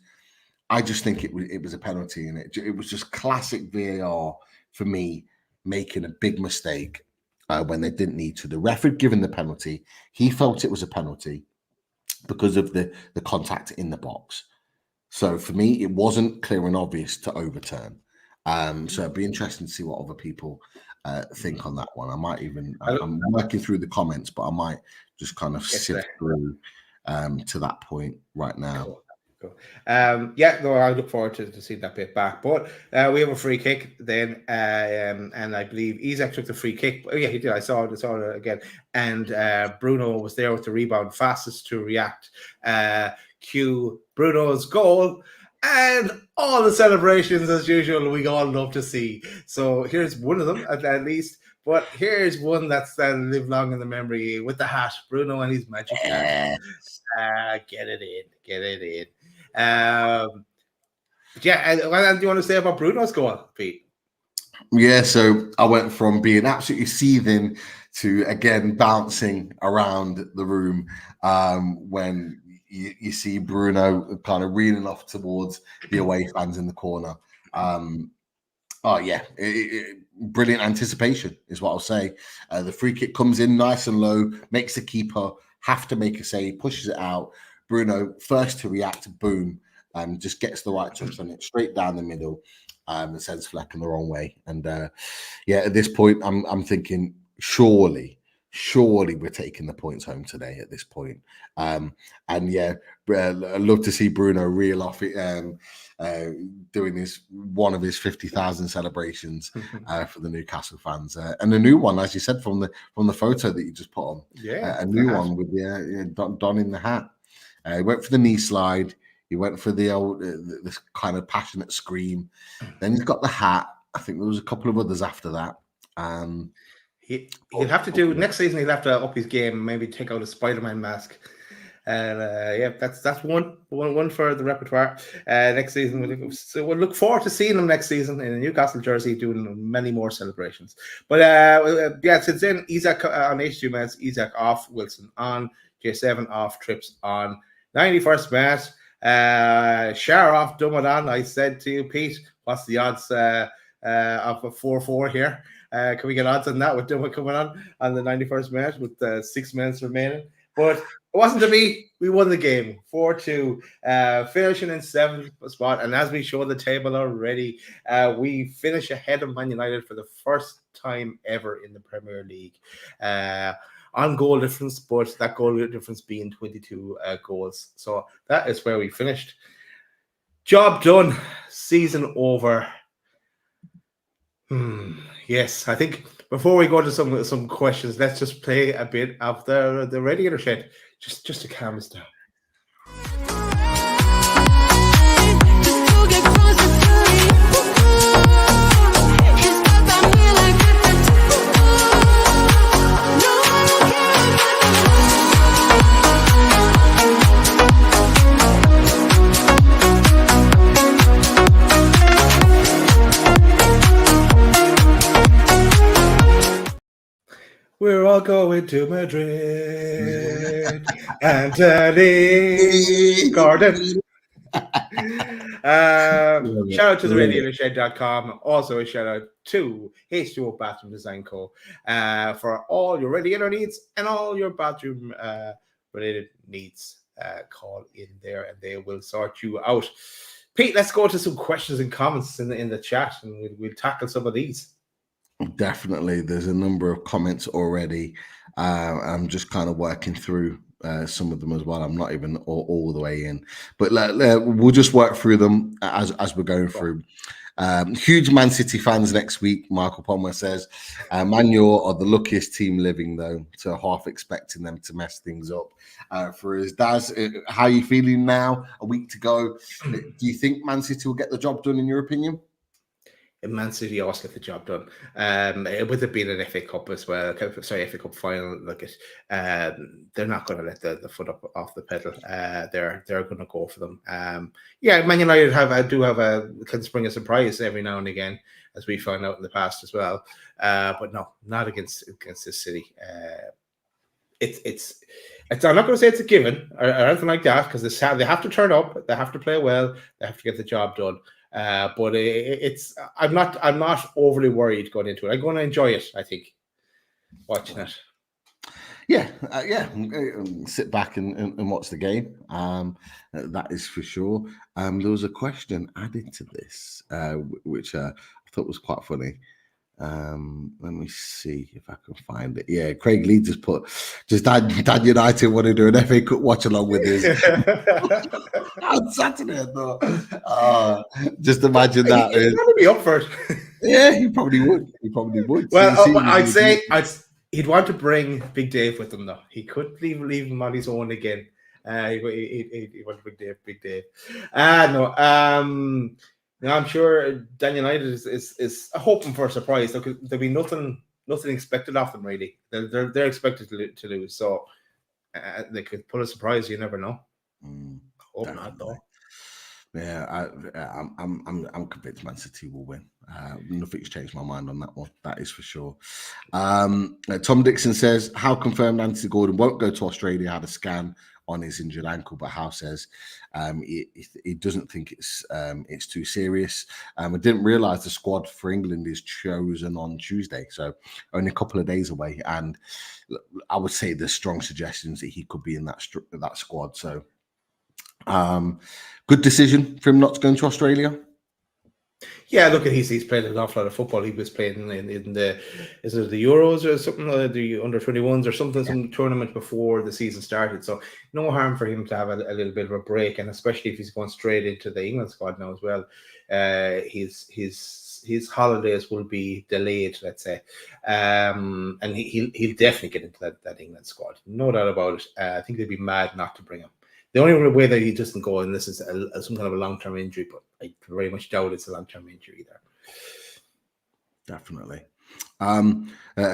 I just think it was a penalty, and it was just classic VAR for me, making a big mistake when they didn't need to. The ref had given the penalty. He felt it was a penalty because of the contact in the box. So for me, it wasn't clear and obvious to overturn. So it'd be interesting to see what other people think on that one. I might even, I'm working through the comments, but I might just kind of sift through to that point right now. Cool. I look forward to seeing that bit back. But we have a free kick then, and I believe Isaac took the free kick. Oh, yeah, he did. I saw it again. And Bruno was there with the rebound, fastest to react. Cue Bruno's goal. And all the celebrations, as usual, we all love to see. So here's one of them, at least. But here's one that's live long in the memory with the hat, Bruno and his magic hat. Get it in. What do you want to say about Bruno's goal, Pete? Yeah, so I went from being absolutely seething to, again, bouncing around the room when you see Bruno kind of reeling off towards the away fans in the corner. Brilliant anticipation is what I'll say. The free kick comes in nice and low, makes the keeper have to make a save, pushes it out. Bruno, first to react, boom, just gets the right touch on it, straight down the middle, and sends Fleck in the wrong way. And at this point, I'm thinking, surely we're taking the points home today at this point. I'd love to see Bruno reel off it, doing one of his 50,000 celebrations for the Newcastle fans, and a new one, as you said, from the photo that you just put on. A new one with Don in the hat. He went for the knee slide. He went for the old this kind of passionate scream. Then he's got the hat. I think there was a couple of others after that. He'll have to do next season. He'll have to up his game. Maybe take out a Spider-Man mask. And that's one for the repertoire. Next season, we'll look forward to seeing him next season in a Newcastle jersey, doing many more celebrations. But since then, Isaac on H2 minutes, Isaac off, Wilson on, J7 off, Trips on, 91st minute, Shar off, Dumadon. I said to you, Pete, what's the odds of a 4-4 here? Can we get odds on that with Duma coming on the 91st minute with 6 minutes remaining? But it wasn't to be. We won the game 4-2, finishing in 7th spot. And as we show the table already, we finish ahead of Man United for the first time ever in the Premier League on goal difference, but that goal difference being 22 goals. So that is where we finished. Job done. Season over. Yes, I think before we go to some questions, let's just play a bit of the Radiator Shed, just to calm us down. We're all going to Madrid. Anthony Gordon. Shout out to the radiatorshed.com. Also a shout out to H2O Bathroom Design Co. For all your radiator needs and all your bathroom related needs. Call in there and they will sort you out. Pete, let's go to some questions and comments in the chat, and we'll tackle some of these. Definitely. There's a number of comments already. I'm just kind of working through some of them as well. I'm not even all the way in, but we'll just work through them as we're going through. Huge Man City fans next week, Michael Palmer says. Man U are the luckiest team living, though, so half expecting them to mess things up. For us, Daz, how are you feeling now? A week to go. Do you think Man City will get the job done, in your opinion? Man City always get the job done. With it being an FA Cup as well, FA Cup final, they're not going to let the foot up off the pedal. They're going to go for them. Man United can spring a surprise every now and again, as we found out in the past as well. But no, not against this City. It's I'm not going to say it's a given or anything like that, because they have to turn up, they have to play well, they have to get the job done. But I'm not overly worried going into it. I'm going to enjoy it, I think, watching it. Sit back and watch the game. That is for sure. There was a question added to this, which I thought was quite funny. Let me see if I can find it. Yeah, Craig Lee just put, does Dan United want to do an FA Cup watch along with us on Saturday? No. Just imagine that. He'd probably be up for it. Yeah, he probably would. Well, I'd say he'd want to bring Big Dave with him, though. He couldn't leave him on his own again. He wanted to bring Big Dave. I'm sure Dan United is hoping for a surprise. There'll be nothing expected of them, really. They're expected to lose, so they could pull a surprise. You never know. Hope definitely not, though. Yeah, I'm convinced Man City will win. Nothing's changed my mind on that one. That is for sure. Tom Dixon says, how confirmed Anthony Gordon won't go to Australia? Had a scan on his injured ankle, but Howe says he doesn't think it's too serious. I didn't realise the squad for England is chosen on Tuesday, so only a couple of days away. And I would say there's strong suggestions that he could be in that squad. So good decision for him not to go into Australia. Yeah, look at he's played an awful lot of football. He was playing in the Euros or something, the under 21s or something, some tournament before the season started. So no harm for him to have a little bit of a break, and especially if he's going straight into the England squad now as well. His holidays will be delayed, let's say, and he'll definitely get into that England squad, no doubt about it. I think they'd be mad not to bring him. The only way that he doesn't go, and this is some kind of a long-term injury, but I very much doubt it's a long-term injury either. Definitely. I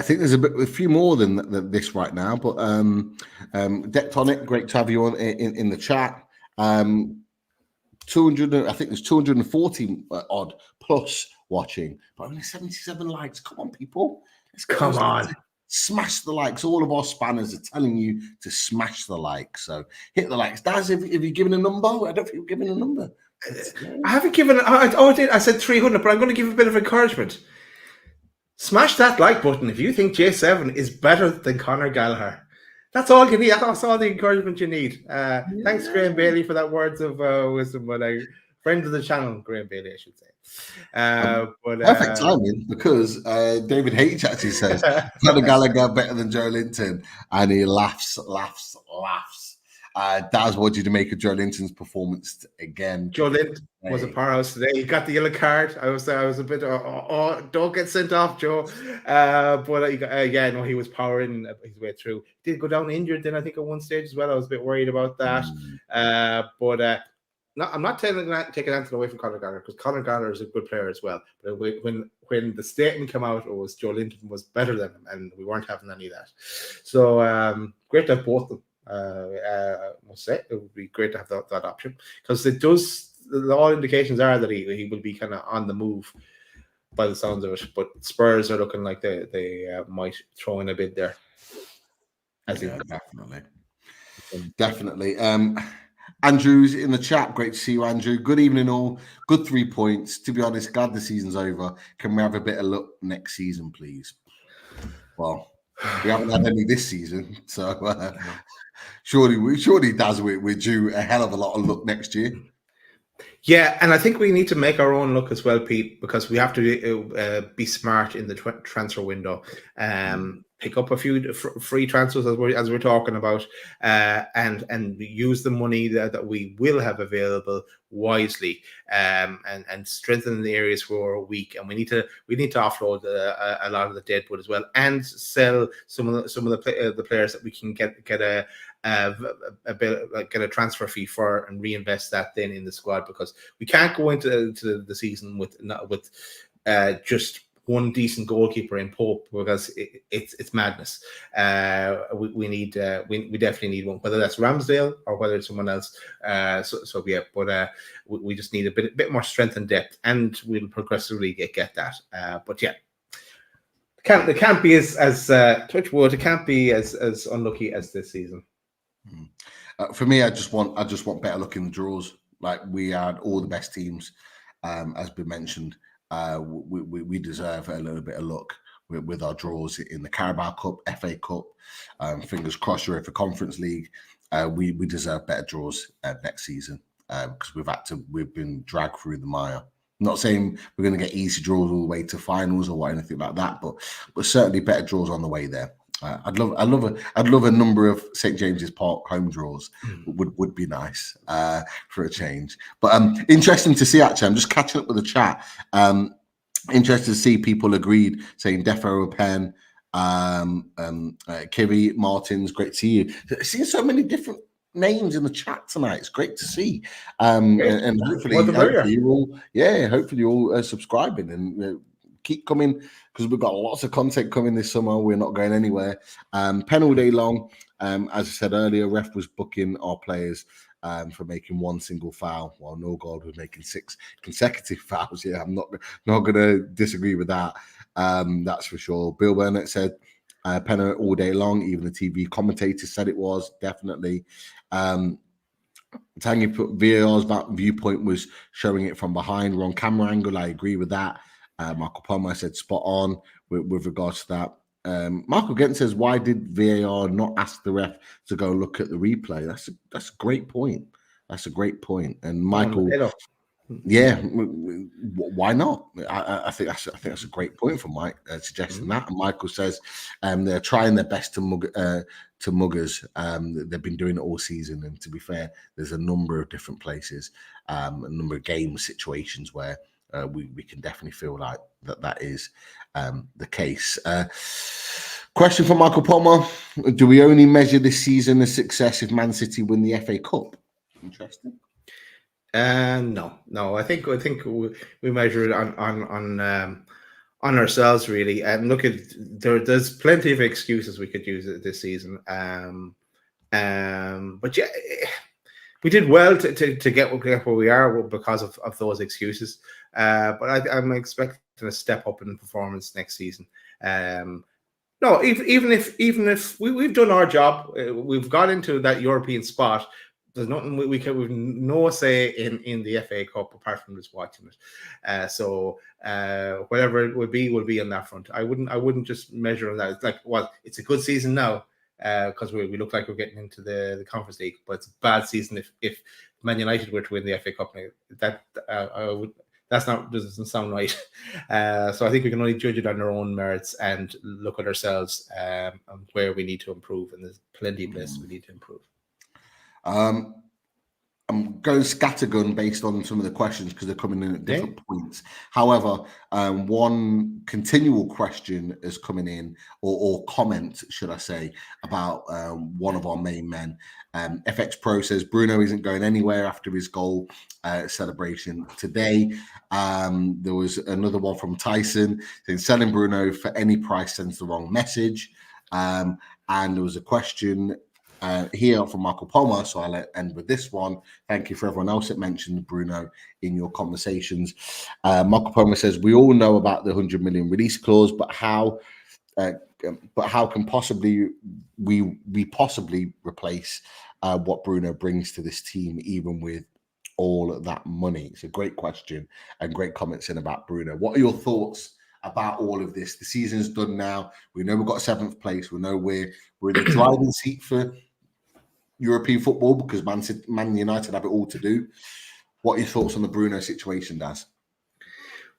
think there's a few more than this right now, but Dectonic, great to have you on in the chat. 200, I think there's 240 odd plus watching, but only 77 likes. Come on, people. Come on. Smash the likes. All of our spanners are telling you to smash the likes. So hit the likes. Daz, have you given a number? I don't think you've given a number. I haven't given. I did. I said 300, but I'm going to give a bit of encouragement. Smash that like button if you think J7 is better than Conor Gallagher. That's all you need. That's all the encouragement you need. Thanks, Graham Bailey, for that words of wisdom. But friend of the channel, Graham Bailey, I should say. Perfect timing, because David H actually says Conor Gallagher better than Joe Linton, and he laughs. Daz, what did you make of Joe Linton's performance again? Joe Linton was a powerhouse today. He got the yellow card. I was a bit don't get sent off, Joe. He was powering his way through. He did go down injured then, I think, at one stage as well. I was a bit worried about that. I'm not taking anything away from Conor Gallagher, because Conor Gallagher is a good player as well. But when the statement came out, it was Joe Linton was better than him, and we weren't having any of that. So great to have both of them. I must say it would be great to have that option, because it does. All indications are that he will be kind of on the move by the sounds of it. But Spurs are looking like they might throw in a bid there. Yeah, definitely. Andrew's in the chat. Great to see you, Andrew. Good evening, all. Good 3 points. To be honest, glad the season's over. Can we have a bit of luck next season, please? Well, we haven't had any this season, so surely, Daz, we're due a hell of a lot of luck next year. Yeah, and I think we need to make our own look as well, Pete, because we have to be smart in the transfer window. Pick up a few free transfers as we're talking about, and use the money that we will have available wisely, and strengthen the areas where we're weak. And we need to offload a lot of the dead wood as well, and sell some of the players that we can get a transfer fee for and reinvest that then in the squad, because we can't go into the season with just one decent goalkeeper in Pope, because it's madness. We definitely need one, whether that's Ramsdale or whether it's someone else. So yeah, but we just need a bit more strength and depth, and we'll progressively get that. But yeah, it can't be as touch wood. It can't be as unlucky as this season. For me, I just want better luck in the draws. Like, we had all the best teams, as been mentioned. We deserve a little bit of luck with our draws in the Carabao Cup, FA Cup. Fingers crossed, UEFA Conference League. We deserve better draws next season, because we've been dragged through the mire. I'm not saying we're going to get easy draws all the way to finals or anything like that, but certainly better draws on the way there. I'd love a number of St James's Park home draws. Would be nice for a change. But interesting to see, actually. I'm just catching up with the chat. Interested to see people agreed, saying Defo Pen, Kiri Martins. Great to see you. Seeing so many different names in the chat tonight. It's great to see. And hopefully you're all subscribing and keep coming, because we've got lots of content coming this summer. We're not going anywhere. Pen all day long. As I said earlier, ref was booking our players for making one single foul, while Norgard was making 6 consecutive fouls. Yeah, I'm not going to disagree with that. That's for sure. Bill Burnett said Pen all day long. Even the TV commentators said it was, definitely. Tangy put VAR's viewpoint was showing it from behind, wrong camera angle. I agree with that. Michael Palmer said spot on with regards to that. Michael Gent says, why did VAR not ask the ref to go look at the replay? That's a great point. That's a great point. And Michael, yeah, why not? I think that's a great point from Mike, suggesting that. And Michael says they're trying their best to mug us. They've been doing it all season, and to be fair, there's a number of different places, a number of game situations where we can definitely feel like that is the case. Question from Michael Palmer: do we only measure this season as success if Man City win the FA Cup? Interesting. No. I think we measure it on ourselves, really. And look, there's plenty of excuses we could use this season. But yeah, we did well to get where we are because of those excuses. But I'm expecting a step up in performance next season. No, even if we've done our job, we've got into that European spot. There's nothing we've no say in the FA Cup apart from just watching it. So whatever it would be on that front. I wouldn't just measure on that. It's like, well, it's a good season now because we look like we're getting into the Conference League, but it's a bad season if Man United were to win the FA Cup. Doesn't sound right. So I think we can only judge it on our own merits and look at ourselves and where we need to improve, and there's plenty of places we need to improve. I'm going scattergun based on some of the questions because they're coming in at different points. However, one continual question is coming in, or comment, should I say, about one of our main men. FX Pro says Bruno isn't going anywhere after his goal celebration today. There was another one from Tyson saying selling Bruno for any price sends the wrong message. And there was a question here from Michael Palmer, so I'll end with this one. Thank you for everyone else that mentioned Bruno in your conversations. Michael Palmer says, we all know about the 100 million release clause, but how can possibly we possibly replace what Bruno brings to this team, even with all of that money? It's a great question and great comments in about Bruno. What are your thoughts about all of this? The season's done now. We know we've got 7th place. We know we're in the driving seat for European football because Man United have it all to do. What are your thoughts on the Bruno situation, Daz?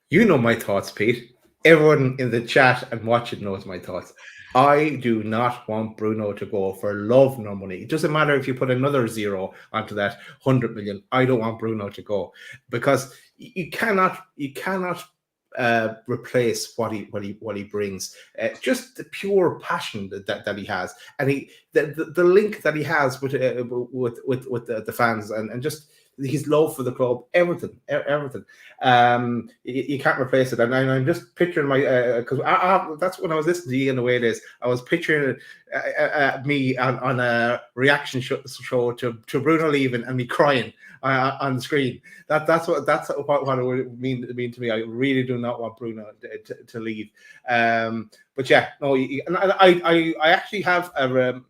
You know my thoughts, Pete. Everyone in the chat and watching knows my thoughts. I do not want Bruno to go for love nor money. It doesn't matter if you put another zero onto that 100 million. I don't want Bruno to go because you cannot replace what he brings. Just the pure passion that he has, and the link that he has with the fans, and just his love for the club, everything. You can't replace it. And I'm just picturing my because that's when I was listening to you in the way it is. I was picturing me on a reaction show to Bruno leaving and me crying on the screen. That's what it would mean to me. I really do not want Bruno to leave. But yeah, no, and I actually have a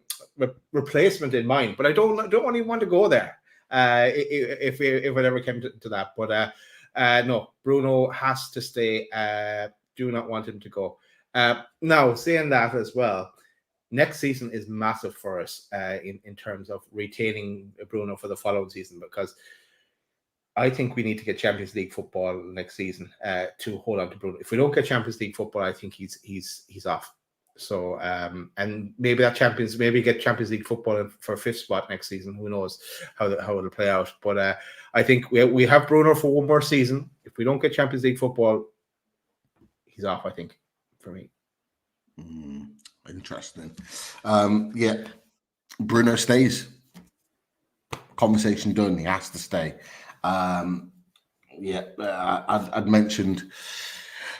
replacement in mind, but I don't even want to go there. If it ever came to that, but no, Bruno has to stay. Do not want him to go. Now, saying that as well, next season is massive for us in terms of retaining Bruno for the following season, because I think we need to get Champions League football next season to hold on to Bruno. If we don't get Champions League football, I think he's off. So and maybe get Champions League football for 5th spot next season. Who knows how it'll play out? But I think we have Bruno for one more season. If we don't get Champions League football, he's off, I think, for me. Interesting. Yeah, Bruno stays. Conversation done. He has to stay. Yeah, I'd mentioned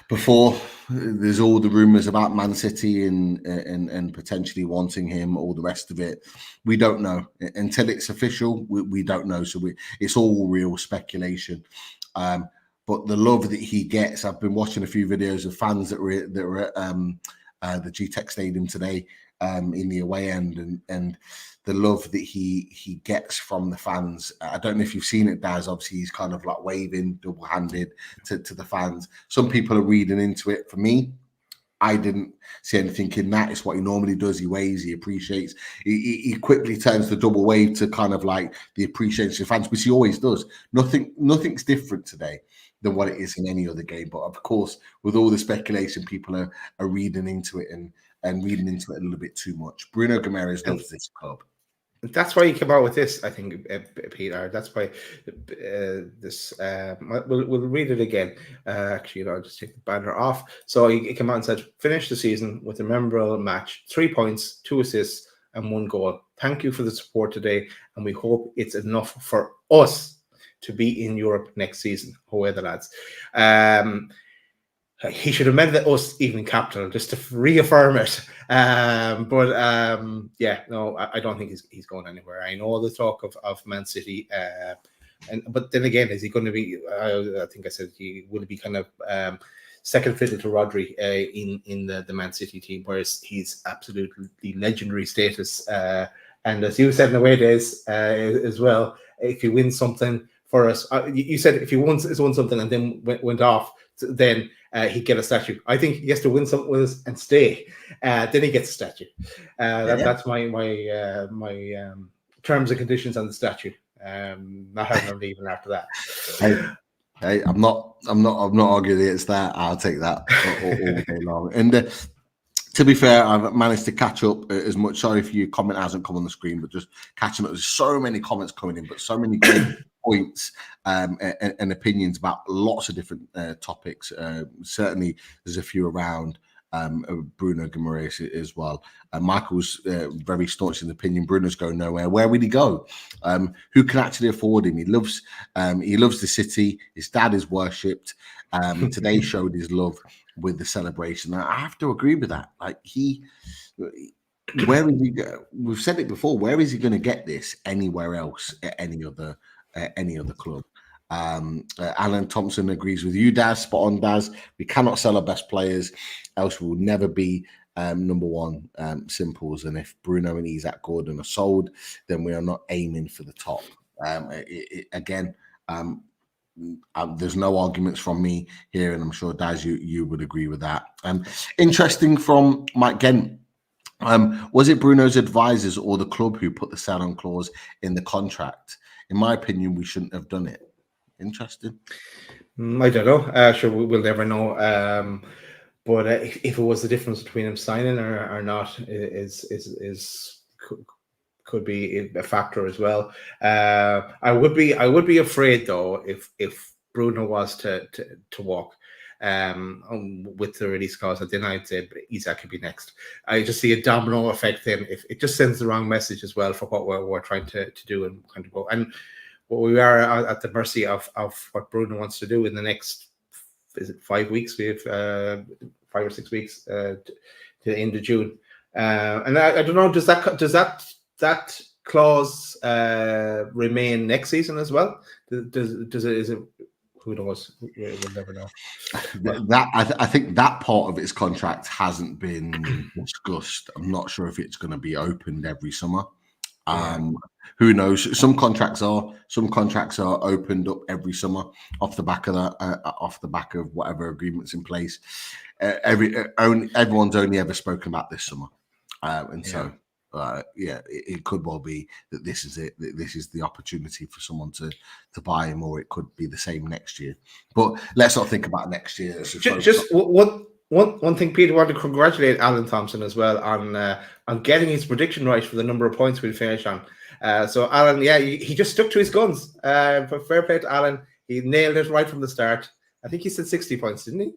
before, there's all the rumours about Man City and potentially wanting him, all the rest of it. We don't know until it's official. We don't know, so it's all real speculation. But the love that he gets, I've been watching a few videos of fans that were at the G-Tech Stadium today in the away end, and the love that he gets from the fans. I don't know if you've seen it, Daz. Obviously, he's kind of like waving double-handed to the fans. Some people are reading into it. For me, I didn't see anything in that. It's what he normally does. He waves, he appreciates. He quickly turns the double wave to kind of like the appreciation of fans, which he always does. Nothing's different today than what it is in any other game. But of course, with all the speculation, people are reading into it and reading into it a little bit too much. Bruno Guimaraes loves this club. That's why he came out with this, I think, Peter. That's why this. We'll read it again. Actually, I'll just take the banner off. So he came out and said, "Finish the season with a memorable match: 3 points, 2 assists, and 1 goal. Thank you for the support today, and we hope it's enough for us to be in Europe next season." Away the lads. He should have meant the us evening capital just to reaffirm it. Yeah, no, I don't think he's going anywhere. I know the talk of Man City, but then again, is he going to be? I think I said he will be kind of second fiddle to Rodri in the Man City team, whereas he's absolutely legendary status. And as you said in the way it is as well, if he wins something for us, you said if he won something and then went off, then he'd get a statue. I think he has to win something with us and stay. Then he gets a statue. That's my terms and conditions on the statue. Not having him leaving after that. Hey, I'm not arguing against that. I'll take that all day long. And to be fair, I've managed to catch up as much. Sorry if your comment hasn't come on the screen, but just catching up. There's so many comments coming in, but so many great points and opinions about lots of different topics. Certainly, there's a few around Bruno Guimaraes as well. Michael's very staunch in the opinion. Bruno's going nowhere. Where would he go? Who can actually afford him? He loves the city. His dad is worshipped. Today showed his love with the celebration. I have to agree with that. Like where is he? We've said it before. Where is he going to get this anywhere else at any other club? Alan Thompson agrees with you, Daz. Spot on, Daz. We cannot sell our best players, else we will never be number one. Simples. And if Bruno and Isaac Gordon are sold, then we are not aiming for the top. Again, there's no arguments from me here, and I'm sure Daz, you would agree with that. Interesting from Mike Gent. Was it Bruno's advisors or the club who put the sell-on clause in the contract? In my opinion, we shouldn't have done it. Interesting. I don't know. Sure, we'll never know. But if it was the difference between him signing or not, could be a factor as well. I would be afraid though if Bruno was to walk. With the release clause, then I'd say Isaac could be next. I just see a domino effect then. If it just sends the wrong message as well for what we're trying to do and kind of go. And we are at the mercy of what Bruno wants to do in the next, is it 5 weeks? We have 5 or 6 weeks to the end of June. And I don't know, does that clause remain next season as well? Is it? Who knows? We'll never know. I think that part of its contract hasn't been discussed. I'm not sure if it's going to be opened every summer. Who knows? Some contracts are opened up every summer off the back of that, off the back of whatever agreements in place. Everyone's only ever spoken about this summer, so. It could well be that this is it. That this is the opportunity for someone to buy him, or it could be the same next year. But let's not think about next year. Just one thing, Peter, I want to congratulate Alan Thompson as well on getting his prediction right for the number of points we'll finish on. So Alan, he just stuck to his guns. But fair play to Alan. He nailed it right from the start. I think he said 60 points, didn't he?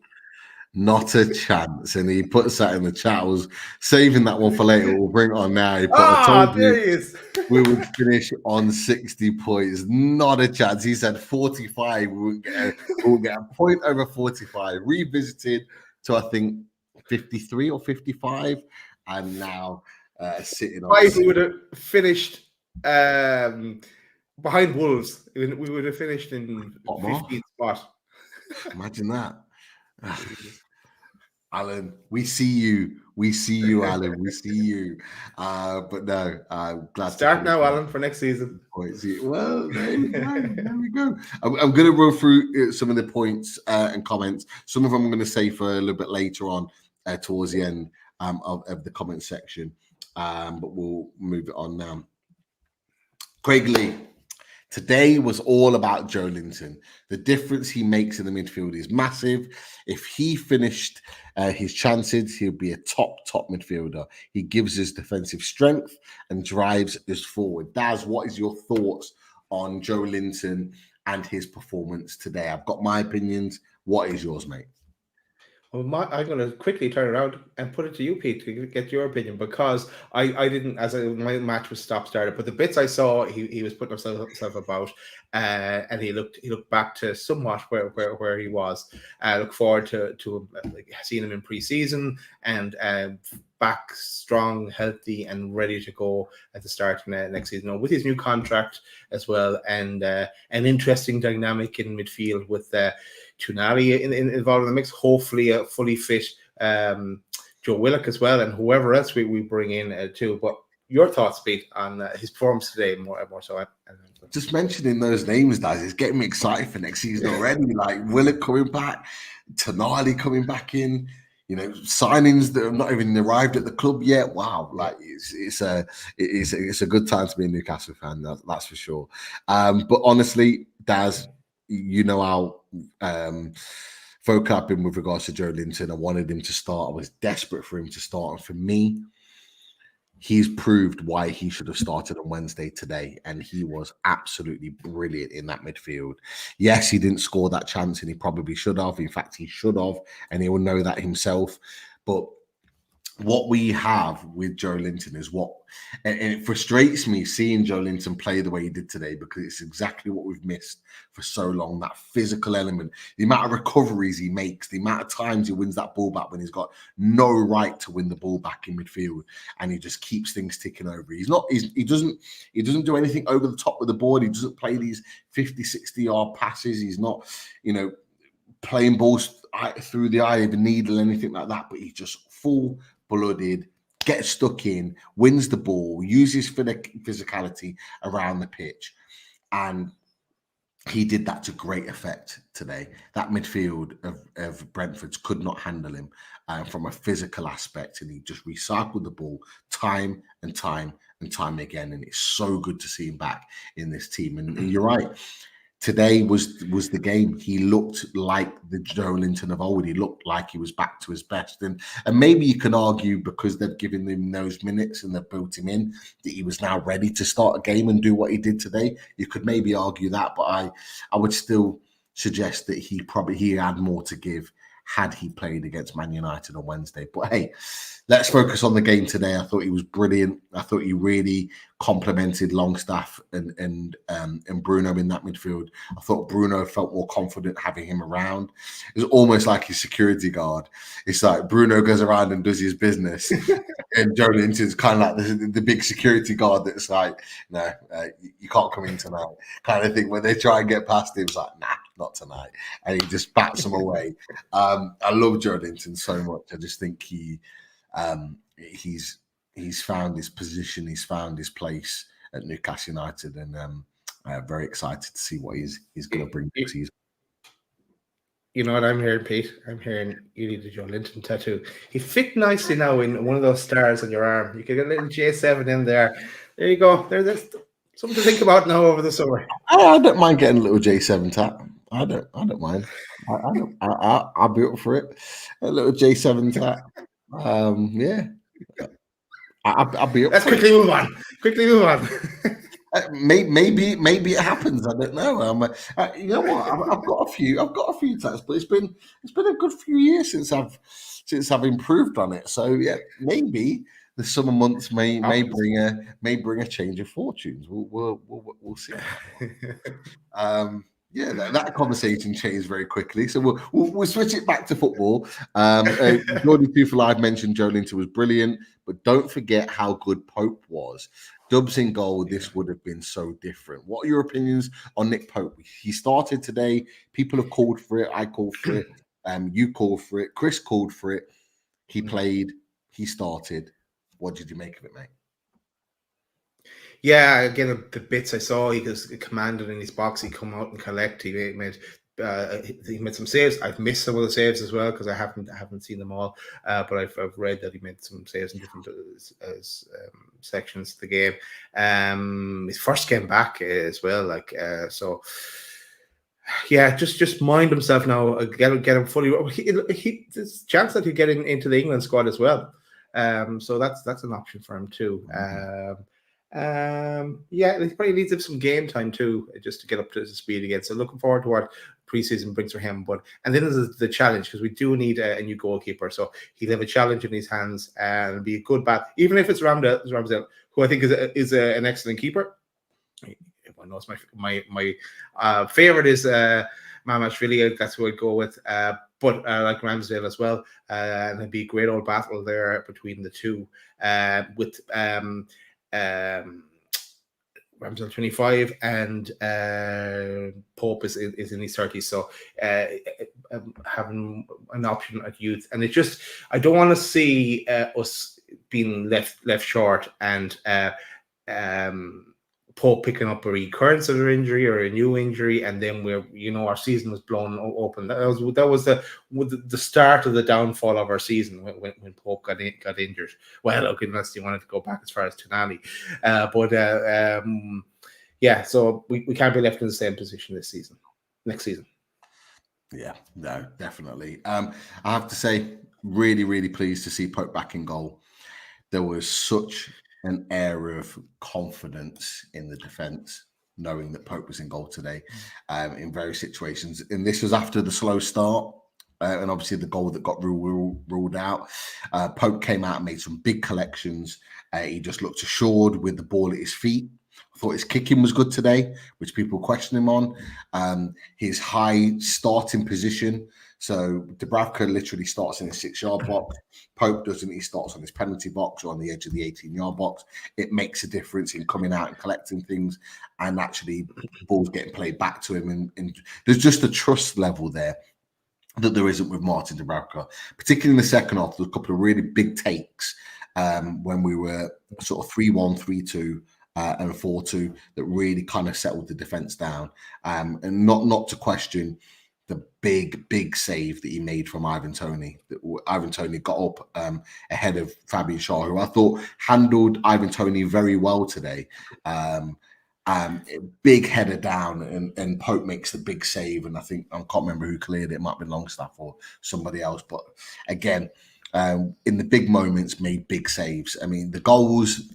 Not a chance. And he puts that in the chat. I was saving that one for later. We'll bring it on now. I told you we would finish on 60 points. Not a chance. He said 45. We'll get a point over 45. Revisited to, I think, 53 or 55. And now sitting on 5, we would have finished behind Wolves. We would have finished in 15th spot. Imagine that. Alan, we see you, Alan. We see you. But no, I'm glad. Start now, Alan, for next season. Well, there we go. I'm going to run through some of the points and comments. Some of them I'm going to say for a little bit later on, towards the end of the comment section. But we'll move it on now. Craig Lee. Today was all about Joe Linton. The difference he makes in the midfield is massive. If he finished his chances, he'll be a top midfielder. He gives us defensive strength and drives us forward. Daz, what is your thoughts on Joe Linton and his performance today? I've got my opinions. What is yours, mate? Well, I'm going to quickly turn around and put it to you, Pete, to get your opinion, because I didn't, my match was stop-started, but the bits I saw, he was putting himself about, and he looked back to somewhat where he was. I look forward to seeing him in pre-season and back strong, healthy, and ready to go at the start of next season with his new contract as well, and an interesting dynamic in midfield with Tunali involved in the mix. Hopefully, a fully fit Joe Willock as well, and whoever else we bring in too. But your thoughts, Pete, on his performance today, more so. Just mentioning those names, guys, is getting me excited for next season already. Like Willock coming back, Tunali coming back in. You know, signings that have not even arrived at the club yet. Wow, like it's a good time to be a Newcastle fan. That's for sure. But honestly, Daz, you know how vocal I've been with regards to Joe Linton. I wanted him to start. I was desperate for him to start. And for me, he's proved why he should have started on Wednesday today. And he was absolutely brilliant in that midfield. Yes, he didn't score that chance and he probably should have. In fact, he should have. And he will know that himself. But what we have with Joe Linton is and it frustrates me seeing Joe Linton play the way he did today, because it's exactly what we've missed for so long. That physical element, the amount of recoveries he makes, the amount of times he wins that ball back when he's got no right to win the ball back in midfield, and he just keeps things ticking over. He doesn't do anything over the top of the board. He doesn't play these 50, 60-yard passes. He's not, playing balls through the eye of the needle, anything like that, but he's just full-blooded, gets stuck in, wins the ball, uses physicality around the pitch, and he did that to great effect today. That midfield of Brentford's could not handle him from a physical aspect, and he just recycled the ball time and time and time again, and it's so good to see him back in this team. And you're right. Today was the game. He looked like the Joe Linton of old. He looked like he was back to his best. And maybe you can argue, because they've given him those minutes and they've built him in, that he was now ready to start a game and do what he did today. You could maybe argue that, but I would still suggest that he had more to give had he played against Man United on Wednesday. But hey, let's focus on the game today. I thought he was brilliant. I thought he really complemented Longstaff and Bruno in that midfield. I thought Bruno felt more confident having him around. It was almost like his security guard. It's like Bruno goes around and does his business, and Joe Linton's kind of like the big security guard that's like, no, you can't come in tonight, kind of thing. When they try and get past him, it's like, nah, not tonight, and he just bats them away. I love Joe Linton so much. I just think he's found his position, he's found his place at Newcastle United, and very excited to see what he's going to bring this season. You know what I'm hearing, Pete? I'm hearing you need a Joe Linton tattoo. He fit nicely now in one of those stars on your arm. You could get a little J7 in there. There you go. There's something to think about now over the summer. I don't mind getting a little J7 tat. I don't mind. I'll be up for it. A little J7 tat. Yeah. I'll be up. Let's quickly move on. Maybe it happens. I don't know. You know what? I've got a few tats, but it's been a good few years since I've improved on it. So yeah, maybe the summer months may bring a change of fortunes. We'll see. Yeah, that conversation changed very quickly. So we'll switch it back to football. Jordan 2 for Live mentioned Joe Linton was brilliant, but don't forget how good Pope was. Dubs in goal, this would have been so different. What are your opinions on Nick Pope? He started today. People have called for it. I called for it. You called for it. Chris called for it. He played. He started. What did you make of it, mate? Yeah, again, the bits I saw, he was commanded in his box. He come out and collect. He made some saves. I've missed some of the saves as well because I haven't seen them all. But I've read that he made some saves in different sections of the game. His first game back as well, so. Yeah, just mind himself now. Get him fully. There's a chance that he'll get into the England squad as well. So that's an option for him too. Yeah, he probably needs some game time too, just to get up to speed again. So looking forward to what preseason brings for him. And then there's the challenge, because we do need a new goalkeeper. So he'll have a challenge in his hands and be a good bat, even if it's Ramsdale, who I think is an excellent keeper. Everyone knows my favorite is Mamashvili. That's who I'd go with. But I like Ramsdale as well, and it'd be a great old battle there between the two. With Ramsdale 25 and Pope is in his 30s, so having an option at youth, and I don't want to see us being left short and Pope picking up a recurrence of their injury or a new injury, and then our season was blown open. That was the start of the downfall of our season when Pope got injured. Well, okay, unless you wanted to go back as far as Tonali, yeah. So we can't be left in the same position next season. Yeah, no, definitely. I have to say, really, really pleased to see Pope back in goal. There was such an air of confidence in the defence, knowing that Pope was in goal today in various situations. And this was after the slow start. and obviously the goal that got ruled out. Pope came out and made some big collections. He just looked assured with the ball at his feet. I thought his kicking was good today, which people question him on. His high starting position. So Dubravka literally starts in the 6-yard box. Pope doesn't. He starts on his penalty box or on the edge of the 18-yard box. It makes a difference in coming out and collecting things, and actually balls getting played back to him. And there's just a trust level there that there isn't with Martin Dubravka, particularly in the second half. There's a couple of really big takes when we were sort of 3-1, 3-2. And 4-2 that really kind of settled the defense down, and not to question the big save that he made from Ivan Toney. Ivan Toney got up ahead of Fabian Schär, who I thought handled Ivan Toney very well today. Big header down, and Pope makes the big save. And I can't remember who cleared it. It might have been Longstaff or somebody else. But again, in the big moments, made big saves. I mean, the goals,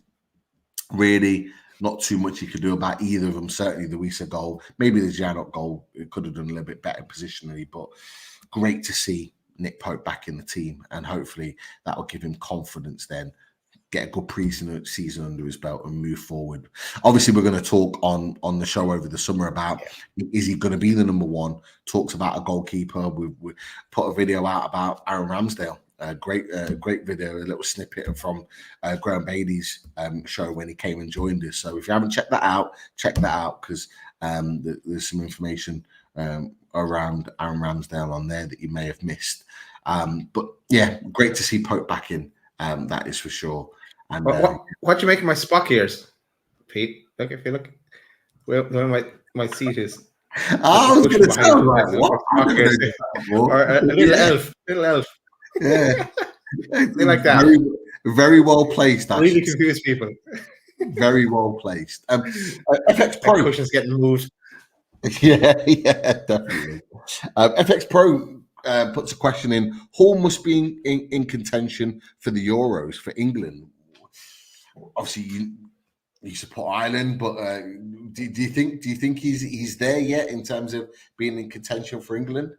really not too much you could do about either of them. Certainly the Wisa goal, maybe the Janot goal, it could have done a little bit better positionally, but great to see Nick Pope back in the team, and hopefully that will give him confidence then, get a good pre-season under his belt and move forward. Obviously, we're going to talk on the show over the summer about, is he going to be the number one? Talks about a goalkeeper. We put a video out about Aaron Ramsdale. A great video, a little snippet from Graham Bailey's show when he came and joined us. So if you haven't checked that out, check that out, because there's some information around Aaron Ramsdale on there that you may have missed. But yeah, great to see Pope back in. That is for sure. And what do you make of my Spock ears, Pete? Look, if you look where my seat is. I was going to tell you, like, what? Or a little elf. Yeah, they like that. Very well placed. Really confuse people. Very well placed. FX Pro cushions getting moved. Yeah, definitely. FX Pro puts a question in. Hall must be in contention for the Euros for England. Obviously, you support Ireland, but do you think he's there yet in terms of being in contention for England?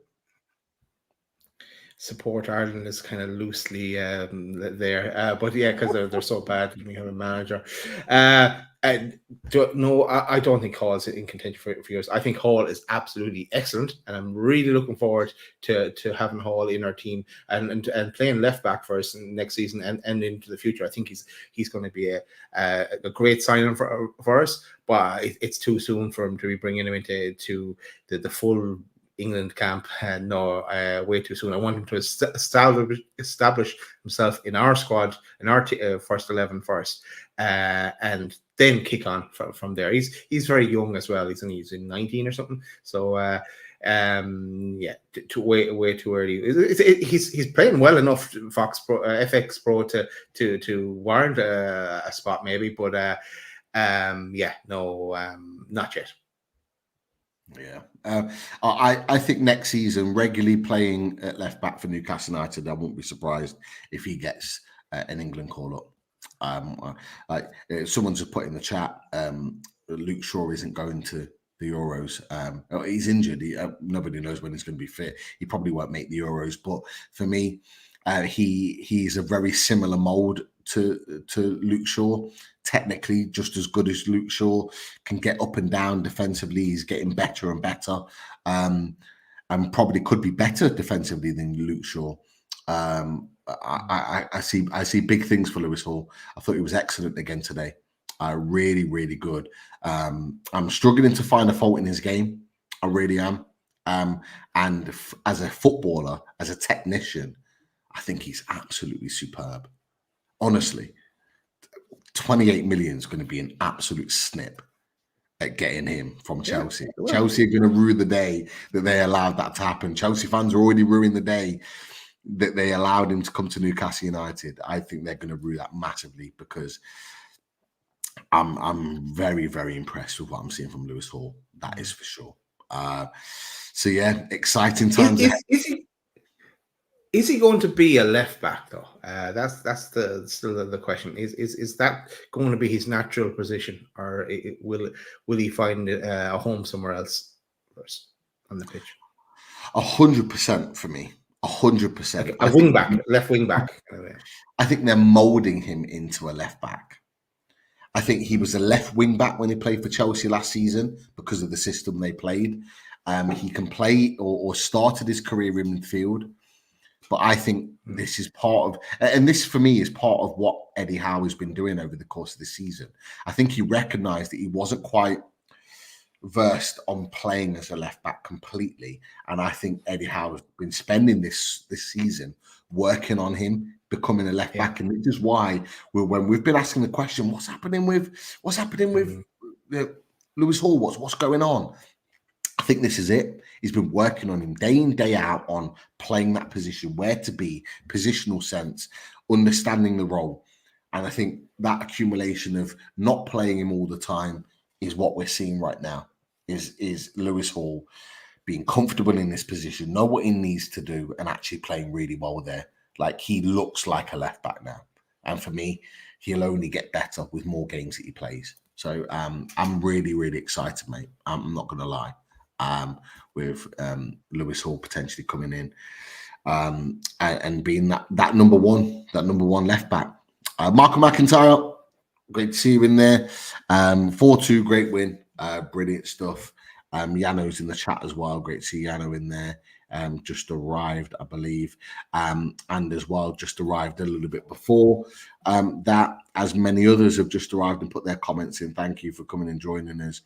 Support Ireland is kind of loosely there, but yeah, because they're so bad. We have a manager. I don't think Hall is in contention for years. I think Hall is absolutely excellent, and I'm really looking forward to having Hall in our team and playing left back for us next season and into the future. I think he's going to be a great signing for us, but it's too soon for him to be bringing him into the full England camp. Way too soon. I want him to establish himself in our squad, in our first 11 first, and then kick on from there. He's very young as well. He's in 19 or something. So way too early. He's playing well enough, FX Pro to warrant a spot maybe, but not yet. Yeah, I think next season, regularly playing at left back for Newcastle United, I won't be surprised if he gets an England call up. Someone's just put in the chat, Luke Shaw isn't going to the Euros. He's injured. Nobody knows when he's going to be fit. He probably won't make the Euros. But for me, he's a very similar mould to Luke Shaw. Technically just as good as Luke Shaw, can get up and down defensively. He's getting better and better, and probably could be better defensively than Luke Shaw. I see big things for Lewis Hall. I thought he was excellent again today. Really good. I'm struggling to find a fault in his game. I really am. And as a footballer, as a technician, I think he's absolutely superb. Honestly. 28 million is going to be an absolute snip at getting him from Chelsea. Yeah, Chelsea are going to rue the day that they allowed that to happen. Chelsea fans are already ruining the day that they allowed him to come to Newcastle United. I think they're going to rue that massively, because I'm very, very impressed with what I'm seeing from Lewis Hall. That is for sure. So yeah, exciting times. Is he going to be a left back though? That's still the question. Is that going to be his natural position, or will he find a home somewhere else first on the pitch? 100% for me. 100%. A wing back, left wing back. I think they're molding him into a left back. I think he was a left wing back when he played for Chelsea last season because of the system they played. He can play or started his career in midfield. But I think this is part of, and this for me is part of what Eddie Howe has been doing over the course of the season. I think he recognised that he wasn't quite versed on playing as a left back completely, and I think Eddie Howe has been spending this season working on him becoming a left back, and this is why when we've been asking the question, what's happening with Lewis Hall? What's going on? I think this is it. He's been working on him day in, day out on playing that position, where to be, positional sense, understanding the role. And I think that accumulation of not playing him all the time is what we're seeing right now, is Lewis Hall being comfortable in this position, know what he needs to do, and actually playing really well there. Like, he looks like a left back now. And for me, he'll only get better with more games that he plays. So I'm really, really excited, mate. I'm not going to lie. With Lewis Hall potentially coming in and being that number one left back. Marco McIntyre, great to see you in there. 4-2, great win, brilliant stuff. Yano's in the chat as well. Great to see Yano in there. Just arrived, I believe, and as well just arrived a little bit before that, as many others have just arrived and put their comments in. Thank you for coming and joining us.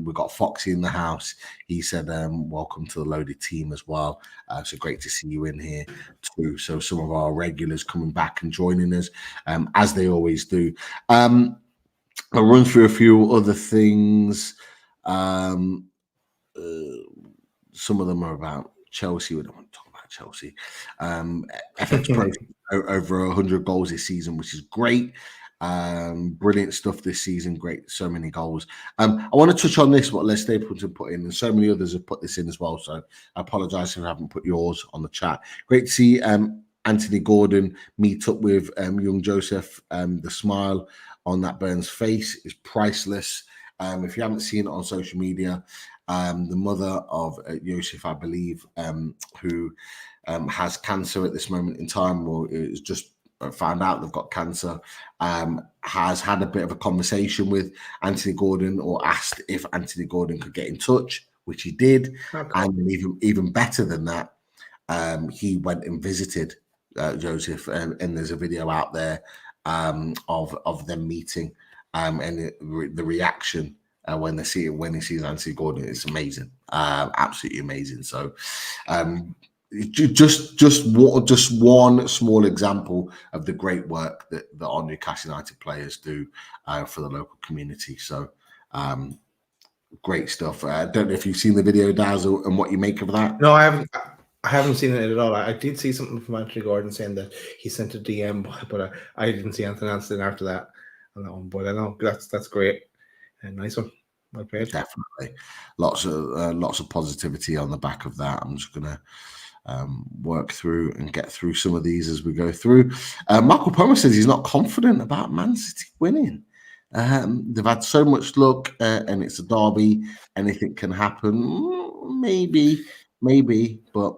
We've got Foxy in the house. He said, welcome to the loaded team as well. So great to see you in here too. So some of our regulars coming back and joining us, as they always do. I'll run through a few other things. Some of them are about Chelsea. We don't want to talk about Chelsea. FX Pro over 100 goals this season, which is great. Brilliant stuff this season. Great, so many goals. I want to touch on this, what Les Stapleton put in, and so many others have put this in as well. So I apologize if I haven't put yours on the chat. Great to see Anthony Gordon meet up with young Joseph. The smile on that Burns face is priceless. If you haven't seen it on social media, the mother of Joseph, I believe, who has cancer at this moment in time, or is just found out they've got cancer, has had a bit of a conversation with Anthony Gordon, or asked if Anthony Gordon could get in touch, which he did. Okay. And even better than that, he went and visited Joseph, and there's a video out there of them meeting, and the reaction when he sees Anthony Gordon is amazing, absolutely amazing. So just one small example of the great work that our Newcastle United players do for the local community. So great stuff. I don't know if you've seen the video, Daz, and what you make of that. No, I haven't seen it at all. I did see something from Anthony Gordon saying that he sent a DM, but I didn't see anything else after that on that one. But I know that's great and nice one. Okay. Definitely, lots of positivity on the back of that. I'm just gonna work through and get through some of these as we go through. Michael Palmer says he's not confident about Man City winning. They've had so much luck, and it's a derby. Anything can happen. Maybe, but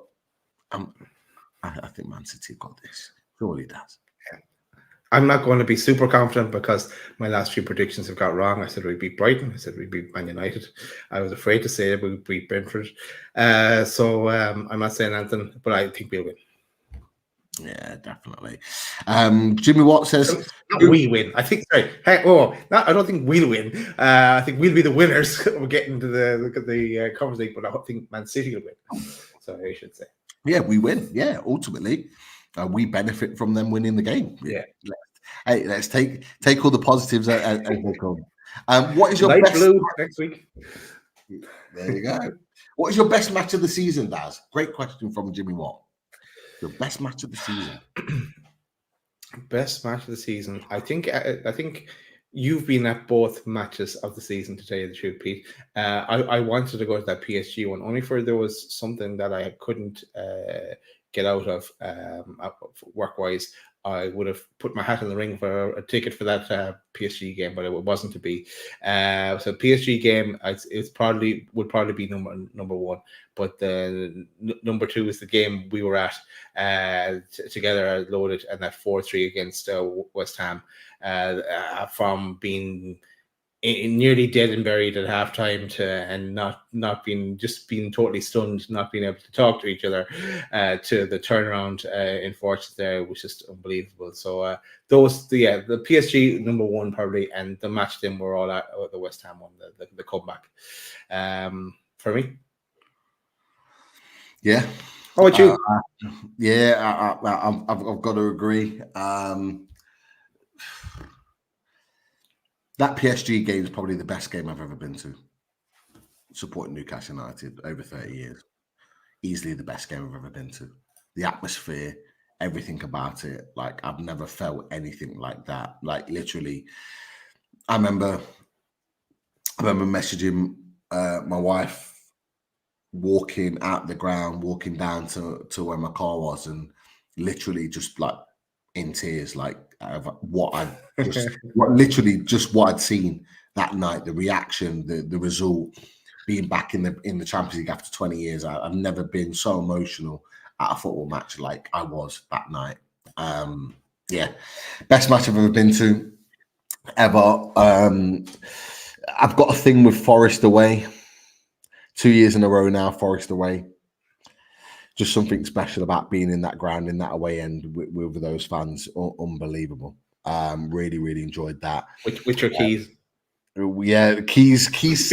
I think Man City got this. Surely does. I'm not going to be super confident because my last few predictions have got wrong. I said we'd beat Brighton. I said we'd beat Man United. I was afraid to say we'd beat Brentford. So I'm not saying anything, but I think we'll win. Yeah, definitely. Jimmy Watt says we win. I think. Sorry. I don't think we'll win. I think we'll be the winners. We're getting to the Conference League, but I think Man City will win. So I should say. Yeah, we win. Yeah, ultimately. We benefit from them winning the game. Yeah. Hey, let's take all the positives as they come. What is your Light best blue next week? There you go. What is your best match of the season, Daz? Great question from Jimmy Watt. Your best match of the season. Best match of the season. I think you've been at both matches of the season, to tell you the truth, Pete. I wanted to go to that PSG one, only for there was something that I couldn't get out of work-wise, I would have put my hat in the ring for a ticket for that PSG game, but it wasn't to be. So PSG game, would probably be number one, but the number two is the game we were at together, loaded, and that 4-3 against West Ham, from being nearly dead and buried at halftime and not being totally stunned, not being able to talk to each other, to the turnaround in fortune there was just unbelievable. So the PSG number one probably, and the match then we're all at the West Ham one, the comeback. For me. Yeah. How about you? I've got to agree. That PSG game is probably the best game I've ever been to. Supporting Newcastle United over 30 years. Easily the best game I've ever been to. The atmosphere, everything about it. Like, I've never felt anything like that. Like, literally, I remember messaging my wife, walking out the ground, walking down to where my car was, and literally just like in tears, like what I'd seen that night, the reaction, the result, being back in the Champions League after 20 years. I've never been so emotional at a football match like I was that night. Best match I've ever been to ever. I've got a thing with Forest away. 2 years in a row now, Forest away. Just something special about being in that ground, in that away end with those fans. Unbelievable. Really, really enjoyed that. Which are keys? Keys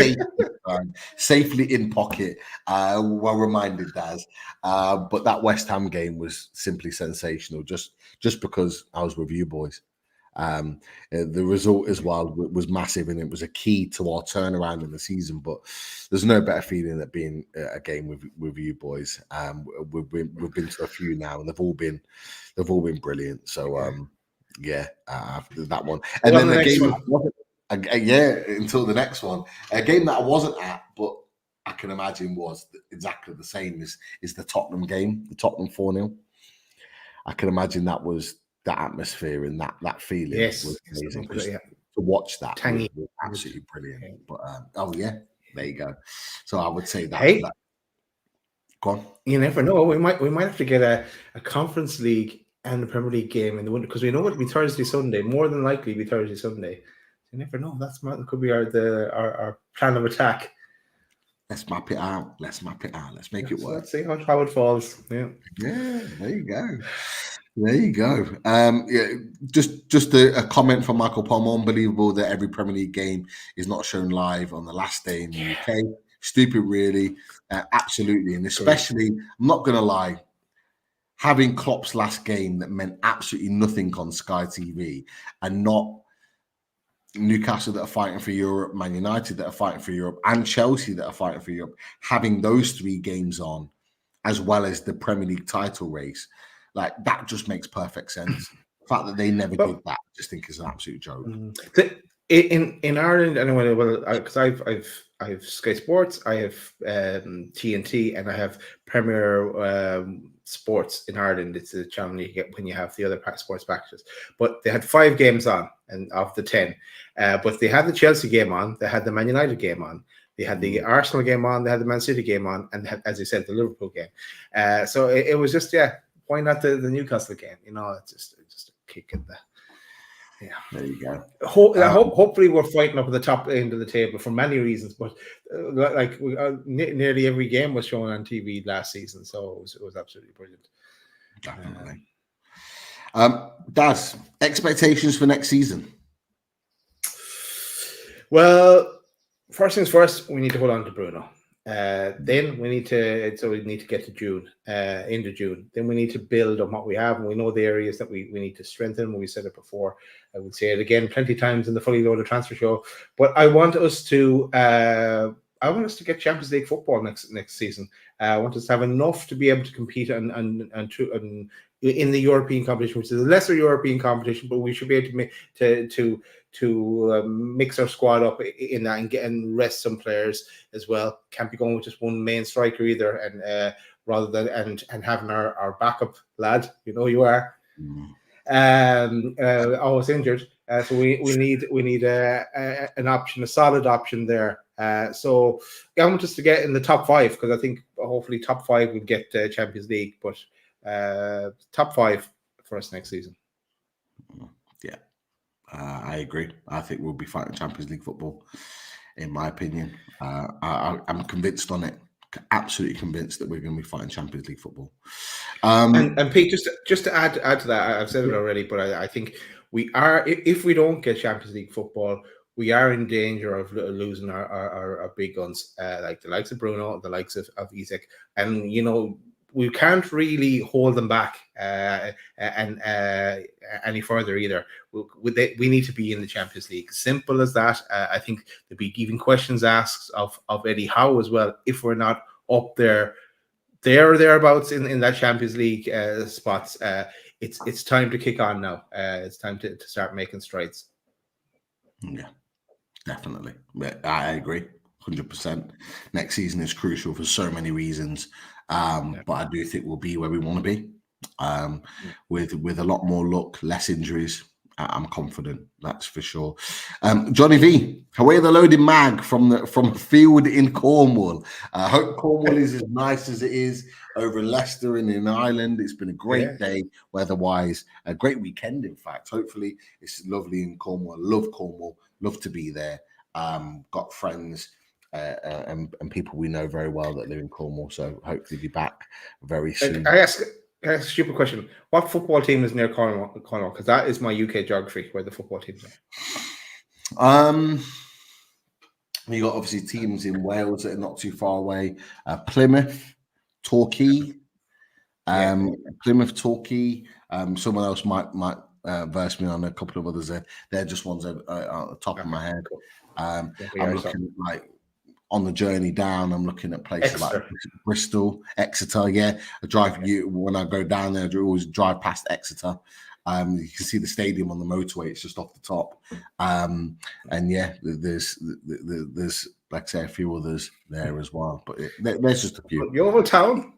safely in pocket. Well reminded, Daz. But that West Ham game was simply sensational, just because I was with you boys. The result as well was massive, and it was a key to our turnaround in the season. But there's no better feeling than being a game with you boys. We've been to a few now, and they've all been brilliant. So that one, and then the game. Until the next one, a game that I wasn't at, but I can imagine was exactly the same is the Tottenham game, the Tottenham 4-0. I can imagine that was that atmosphere and that feeling. Yes, was amazing. To watch that was absolutely brilliant. But there you go. So I would say that. Hey, go on. You never know. We might have to get a Conference League and the Premier League game in the winter, because we know it'll be Thursday, Sunday. More than likely, it'll be Thursday, Sunday. You never know. That could be our plan of attack. Let's map it out. Let's make it work. Let's see how it falls. Yeah. There you go. Just a comment from Michael Palmer. Unbelievable that every Premier League game is not shown live on the last day in the UK. Stupid, really. Absolutely, and especially, I'm not going to lie, having Klopp's last game that meant absolutely nothing on Sky TV, and not Newcastle that are fighting for Europe, Man United that are fighting for Europe, and Chelsea that are fighting for Europe, having those three games on, as well as the Premier League title race, like that just makes perfect sense. The fact that they never did that, I just think is an absolute joke. In Ireland, anyway, because I've Sky Sports, I have TNT, and I have Premier Sports in Ireland. It's a channel you get when you have the other sports packages. But they had 5 games on, and of the 10, but they had the Chelsea game on, they had the Man United game on, they had the Arsenal game on, they had the Man City game on, and they had, as I said, the Liverpool game. So it was just why not the Newcastle game? It's just a kick in the. Yeah, there you go. Hopefully, we're fighting up at the top end of the table for many reasons, but nearly every game was shown on TV last season, so it was absolutely brilliant. Definitely. Daz, expectations for next season? Well, first things first, we need to hold on to Bruno. Then we need to get to June, into June. Then we need to build on what we have, and we know the areas that we need to strengthen. We said it before. I would say it again plenty of times in the Fully Loaded Transfer Show. But I want us to get Champions League football next season. I want us to have enough to be able to compete and in the European competition, which is a lesser European competition, but we should be able to mix our squad up in that and rest some players as well. Can't be going with just one main striker either. And rather than and having our backup lad, you know you are, always injured. So we need an option, a solid option there. So I want us to get in the top 5, because I think hopefully top 5 will get Champions League, but top 5 for us next season. Yeah, I agree. I think we'll be fighting Champions League football, in my opinion. I'm convinced on it. Absolutely convinced that we're going to be fighting Champions League football. And Pete, just to add to that, I've said it already, but I think we are, if we don't get Champions League football, we are in danger of losing our big guns, like the likes of Bruno, the likes of Isaac, and you know we can't really hold them back any further either. We need to be in the Champions League. Simple as that. I think there'll be even questions asked of Eddie Howe as well if we're not up there or thereabouts in that Champions League spots. It's time to kick on now. It's time to start making strides. Yeah, definitely. I agree 100%. Next season is crucial for so many reasons. But I do think we'll be where we want to be. With a lot more luck, less injuries. I'm confident, that's for sure. Johnny V, away the loading mag from a field in Cornwall. I hope Cornwall is as nice as it is over in Leicester and in Ireland. It's been a great day weather-wise, a great weekend, in fact. Hopefully, it's lovely in Cornwall. Love Cornwall, love to be there. Got friends and people we know very well that live in Cornwall, so hopefully be back very soon. I ask a stupid question. What football team is near Cornwall? Because that is my UK geography, where the football teams are. You got obviously teams in Wales that are not too far away. Plymouth, Torquay. Plymouth, Torquay. Someone else might verse me on a couple of others there. They're just ones at the top of my head. I'm looking at, like, on the journey down, I'm looking at places like Bristol, Exeter. Yeah, when I go down there, I always drive past Exeter. You can see the stadium on the motorway; it's just off the top. And yeah, there's like I say, a few others there as well. But there's just a few. Yeovil Town,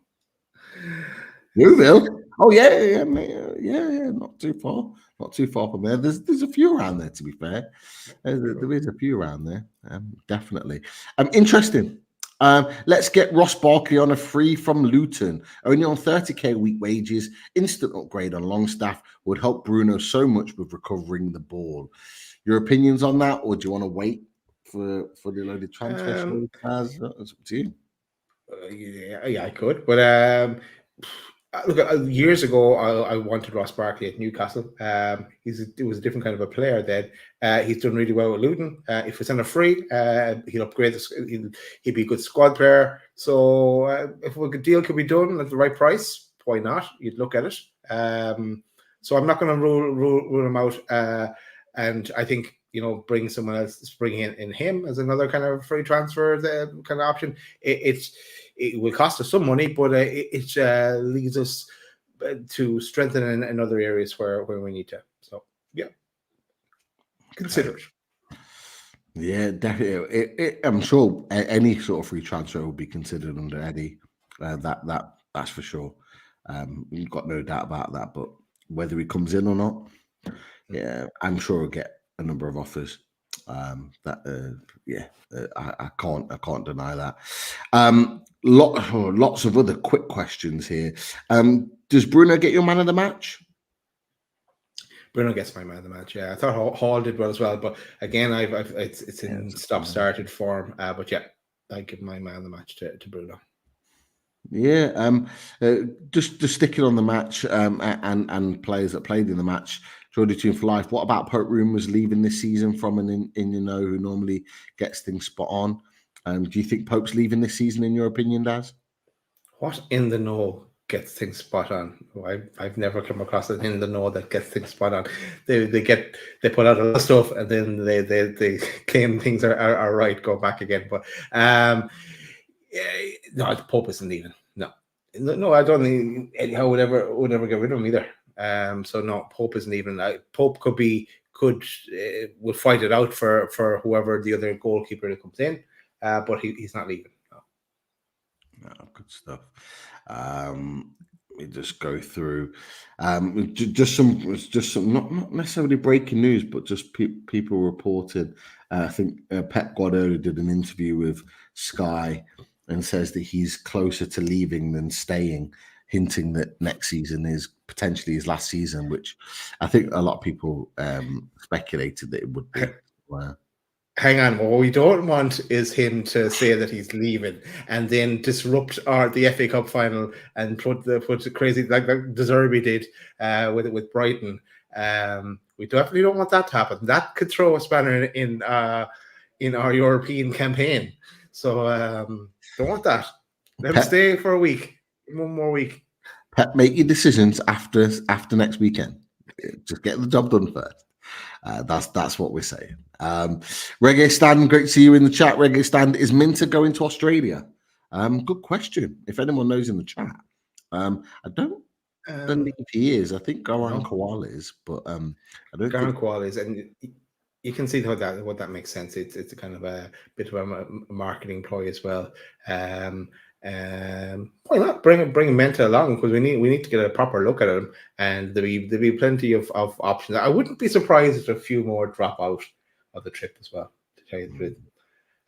Yeovil. Oh yeah, not too far from there. There's a few around there, to be fair. There is a few around there, definitely. Interesting. Let's get Ross Barkley on a free from Luton. Only on 30k a week wages. Instant upgrade on Longstaff would help Bruno so much with recovering the ball. Your opinions on that, or do you want to wait for the loaded transfer? It's up to you. Yeah, I could, but look, years ago, I wanted Ross Barkley at Newcastle. It was a different kind of a player then. He's done really well with Luton. If it's on a free, he'll upgrade. He'd be a good squad player. So if a good deal could be done at the right price, why not? You'd look at it. So I'm not going to rule him out. And I think, you know, bring someone else, bring in him as another kind of free transfer kind of option. It will cost us some money, but it leads us to strengthen in other areas where we need to. So, yeah, consider it. Yeah, definitely. I'm sure any sort of free transfer will be considered under Eddie. That's for sure. You've got no doubt about that. But whether he comes in or not, yeah, I'm sure he'll get a number of offers. I can't deny that. Lots of other quick questions here. Does Bruno get your man of the match? Bruno gets my man of the match. Yeah, I thought Hall did well as well, but again, it's in stop-started form. But yeah, I give my man of the match to Bruno. Yeah, just sticking on the match and players that played in the match. Jordy Tune for life. What about Pope Rumours leaving this season from an who normally gets things spot on? Do you think Pope's leaving this season, in your opinion, Daz? What in the know gets things spot on? I've never come across an in the know that gets things spot on. They put out a lot of stuff and then they claim things are right, go back again. But no, Pope isn't leaving. No, I don't think Eddie Howe would ever get rid of him either. So no, Pope isn't even. Pope would fight it out for whoever the other goalkeeper that comes in, but he's not leaving. No, good stuff. Let me just go through just some not necessarily breaking news, but just people reported. I think Pep Guardiola did an interview with Sky and says that he's closer to leaving than staying, hinting that next season is potentially his last season, which I think a lot of people speculated that it would be. Hang on, what we don't want is him to say that he's leaving and then disrupt the FA Cup final and put crazy like De Zerbi did with Brighton. We definitely don't want that to happen. That could throw a spanner in our European campaign. So don't want that. Let him stay for a week, one more week. Pep, make your decisions after next weekend. Just get the job done first. That's what we're saying. Reggae Stand, great to see you in the chat. Reggae Stand, is Minter going to Australia? Good question. If anyone knows in the chat, I don't believe he is. I think Garan Koala is, but I don't. Garan Koala is, and you can see what that makes sense. It's a kind of a bit of a marketing ploy as well. Why not bring Menta along, because we need to get a proper look at him, and there'll be plenty of options. I wouldn't be surprised if a few more drop out of the trip as well, to tell you the truth.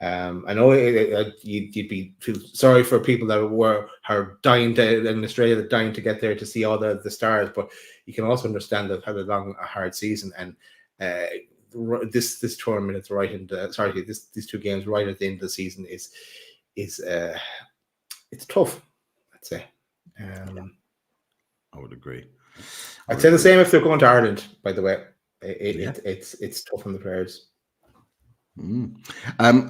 I know you'd feel sorry for people that are dying in Australia, dying to get there to see all the stars, but you can also understand that had a hard season, and this tournament is right in the these two games right at the end of the season is it's tough, I'd say. I would agree. I'd say the same if they're going to Ireland, by the way. It's tough on the players.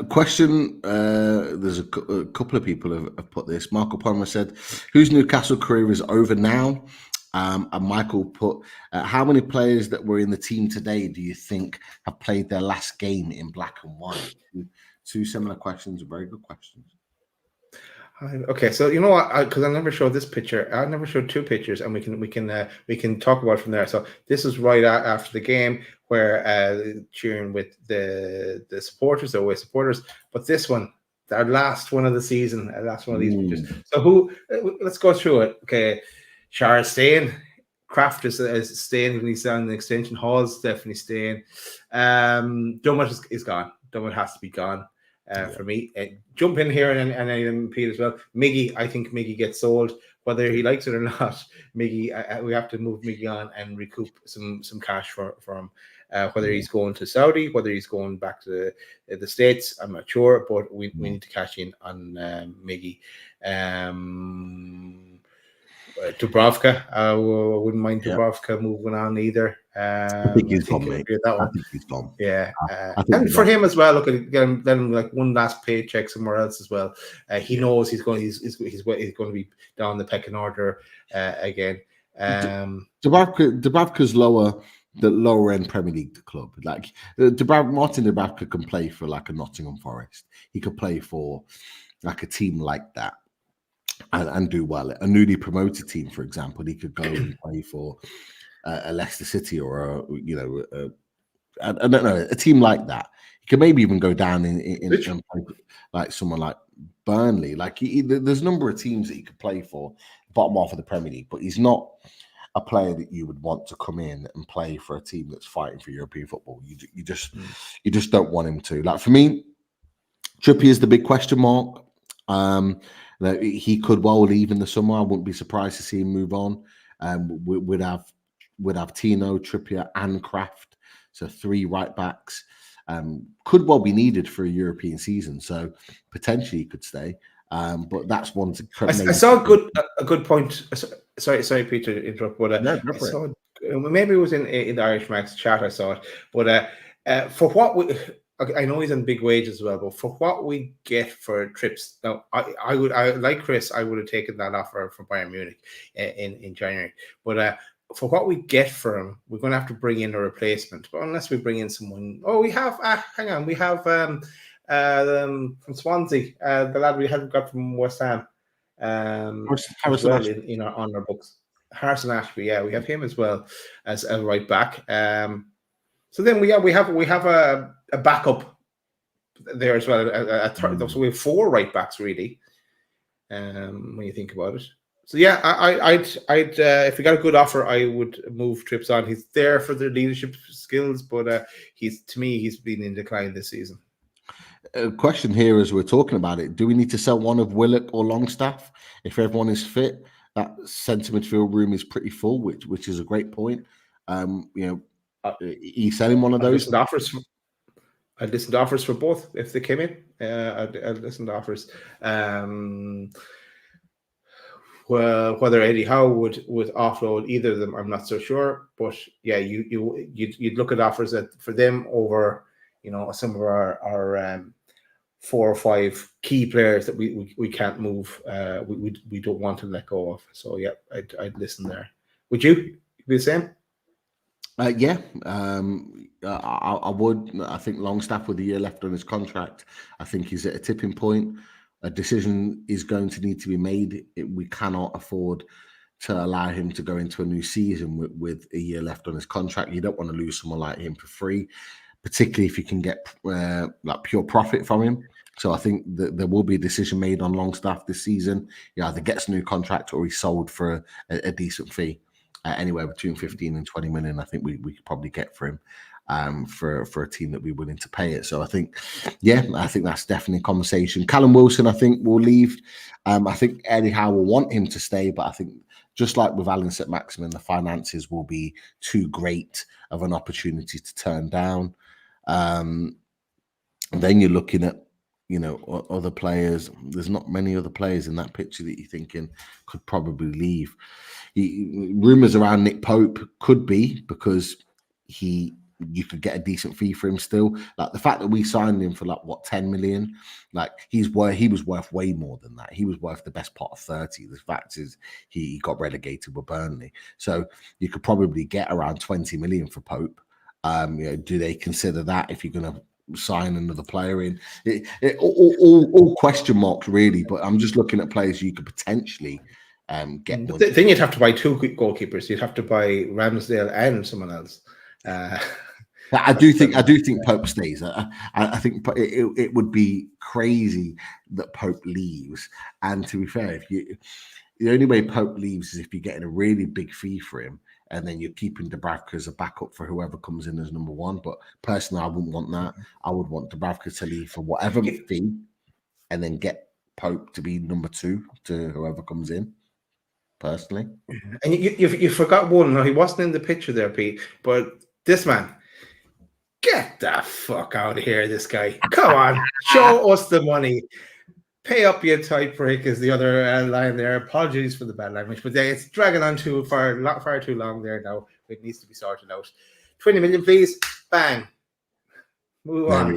Question, there's a couple of people have put this. Michael Palmer said, whose Newcastle career is over now? And Michael put, how many players that were in the team today do you think have played their last game in black and white? Two similar questions, very good questions. Okay, so you know what? Because I never showed this picture. I never showed two pictures, and we can talk about it from there. So this is right after the game, where cheering with the supporters, the away supporters. But this one, our last one of the season, last one of these pictures. So let's go through it. Okay, Shara is staying. Kraft is staying when he's on the extension. Hall's definitely staying. Dummett is gone. Dummett has to be gone. For me, jump in here and Pete as well. Miggy, I think Miggy gets sold, whether he likes it or not. Miggy, we have to move Miggy on and recoup some cash for him. Whether he's going to Saudi, whether he's going back to the States, I'm not sure, but we need to cash in on Miggy. Dubravka, I wouldn't mind Dubravka moving on either. I think he's gone, mate. I think he's gone. Yeah, and for him as well. Look at then like one last paycheck somewhere else as well. He knows he's going to be down the pecking order again. Dubravka's the lower end Premier League club. Like Martin Dubravka can play for like a Nottingham Forest. He could play for like a team like that. And do well. A newly promoted team, for example, he could go and play for a Leicester City or I don't know, a team like that. He could maybe even go down in like someone like Burnley. Like there's a number of teams that he could play for, bottom half of the Premier League, but he's not a player that you would want to come in and play for a team that's fighting for European football. You just don't want him to. Like for me, Trippier is the big question mark. That he could well leave in the summer. I wouldn't be surprised to see him move on. We'd have Tino, Trippier, and Kraft, so 3 right backs. Could well be needed for a European season, so potentially he could stay. But that's one to. I saw a good point. Sorry, Peter, to interrupt. But I saw maybe it was in the Irish Max chat. I saw it, but for what we. I know he's on big wages as well, but for what we get for trips, now I like Chris, I would have taken that offer from Bayern Munich in January. But for what we get for him, we're going to have to bring in a replacement. But unless we bring in someone, we have. Hang on, we have from Swansea, the lad we haven't got from West Ham, Harrison Ashby. on our books. Harrison Ashby, yeah, we have him as well as a right back. So then we have a backup there as well. So we have 4 right backs really, when you think about it. So yeah, I'd if we got a good offer, I would move Trips on. He's there for the leadership skills, but he's been in decline this season. A question here as we're talking about it: do we need to sell one of Willock or Longstaff if everyone is fit? That centre midfield room is pretty full, which is a great point. He's selling one of those. I'd listen to offers for both if they came in. I'd listen to offers. Well, whether Eddie Howe would offload either of them, I'm not so sure. But yeah, you'd look at offers for them over, some of our 4 or 5 key players that we can't move. We don't want to let go of. So yeah, I'd listen there. Would you be the same? Yeah, I would. I think Longstaff with a year left on his contract, I think he's at a tipping point. A decision is going to need to be made. We cannot afford to allow him to go into a new season with a year left on his contract. You don't want to lose someone like him for free, particularly if you can get like pure profit from him. So I think that there will be a decision made on Longstaff this season. He either gets a new contract or he's sold for a decent fee. Anywhere between 15 and 20 million, I think we could probably get for him for a team that we're willing to pay it. So I think that's definitely a conversation. Callum Wilson, I think, will leave. I think Eddie Howe will want him to stay, but I think just like with Alan St-Maximin, the finances will be too great of an opportunity to turn down. Then you're looking at, other players. There's not many other players in that picture that you're thinking could probably leave. Rumors around Nick Pope could be because you could get a decent fee for him still. Like the fact that we signed him for 10 million, like he was worth way more than that. He was worth the best part of 30. The fact is he got relegated with Burnley. So you could probably get around 20 million for Pope. Do they consider that if you're going to sign another player in? All question marks really, but I'm just looking at players you could potentially get. Then you'd have to buy 2 goalkeepers. You'd have to buy Ramsdale and someone else. I do think Pope stays. I think it would be crazy that Pope leaves. And to be fair, the only way Pope leaves is if you're getting a really big fee for him, and then you're keeping Dubravka as a backup for whoever comes in as number 1. But personally, I wouldn't want that. I would want Dubravka to leave for whatever fee, and then get Pope to be number 2 to whoever comes in. Personally, and you forgot one. No, he wasn't in the picture there, Pete. But this man, get the fuck out of here! This guy, come on, show us the money. Pay up your typebreak is the other line there. Apologies for the bad language, but it's dragging on far too long there now. It needs to be sorted out. 20 million, please. Bang. Move on.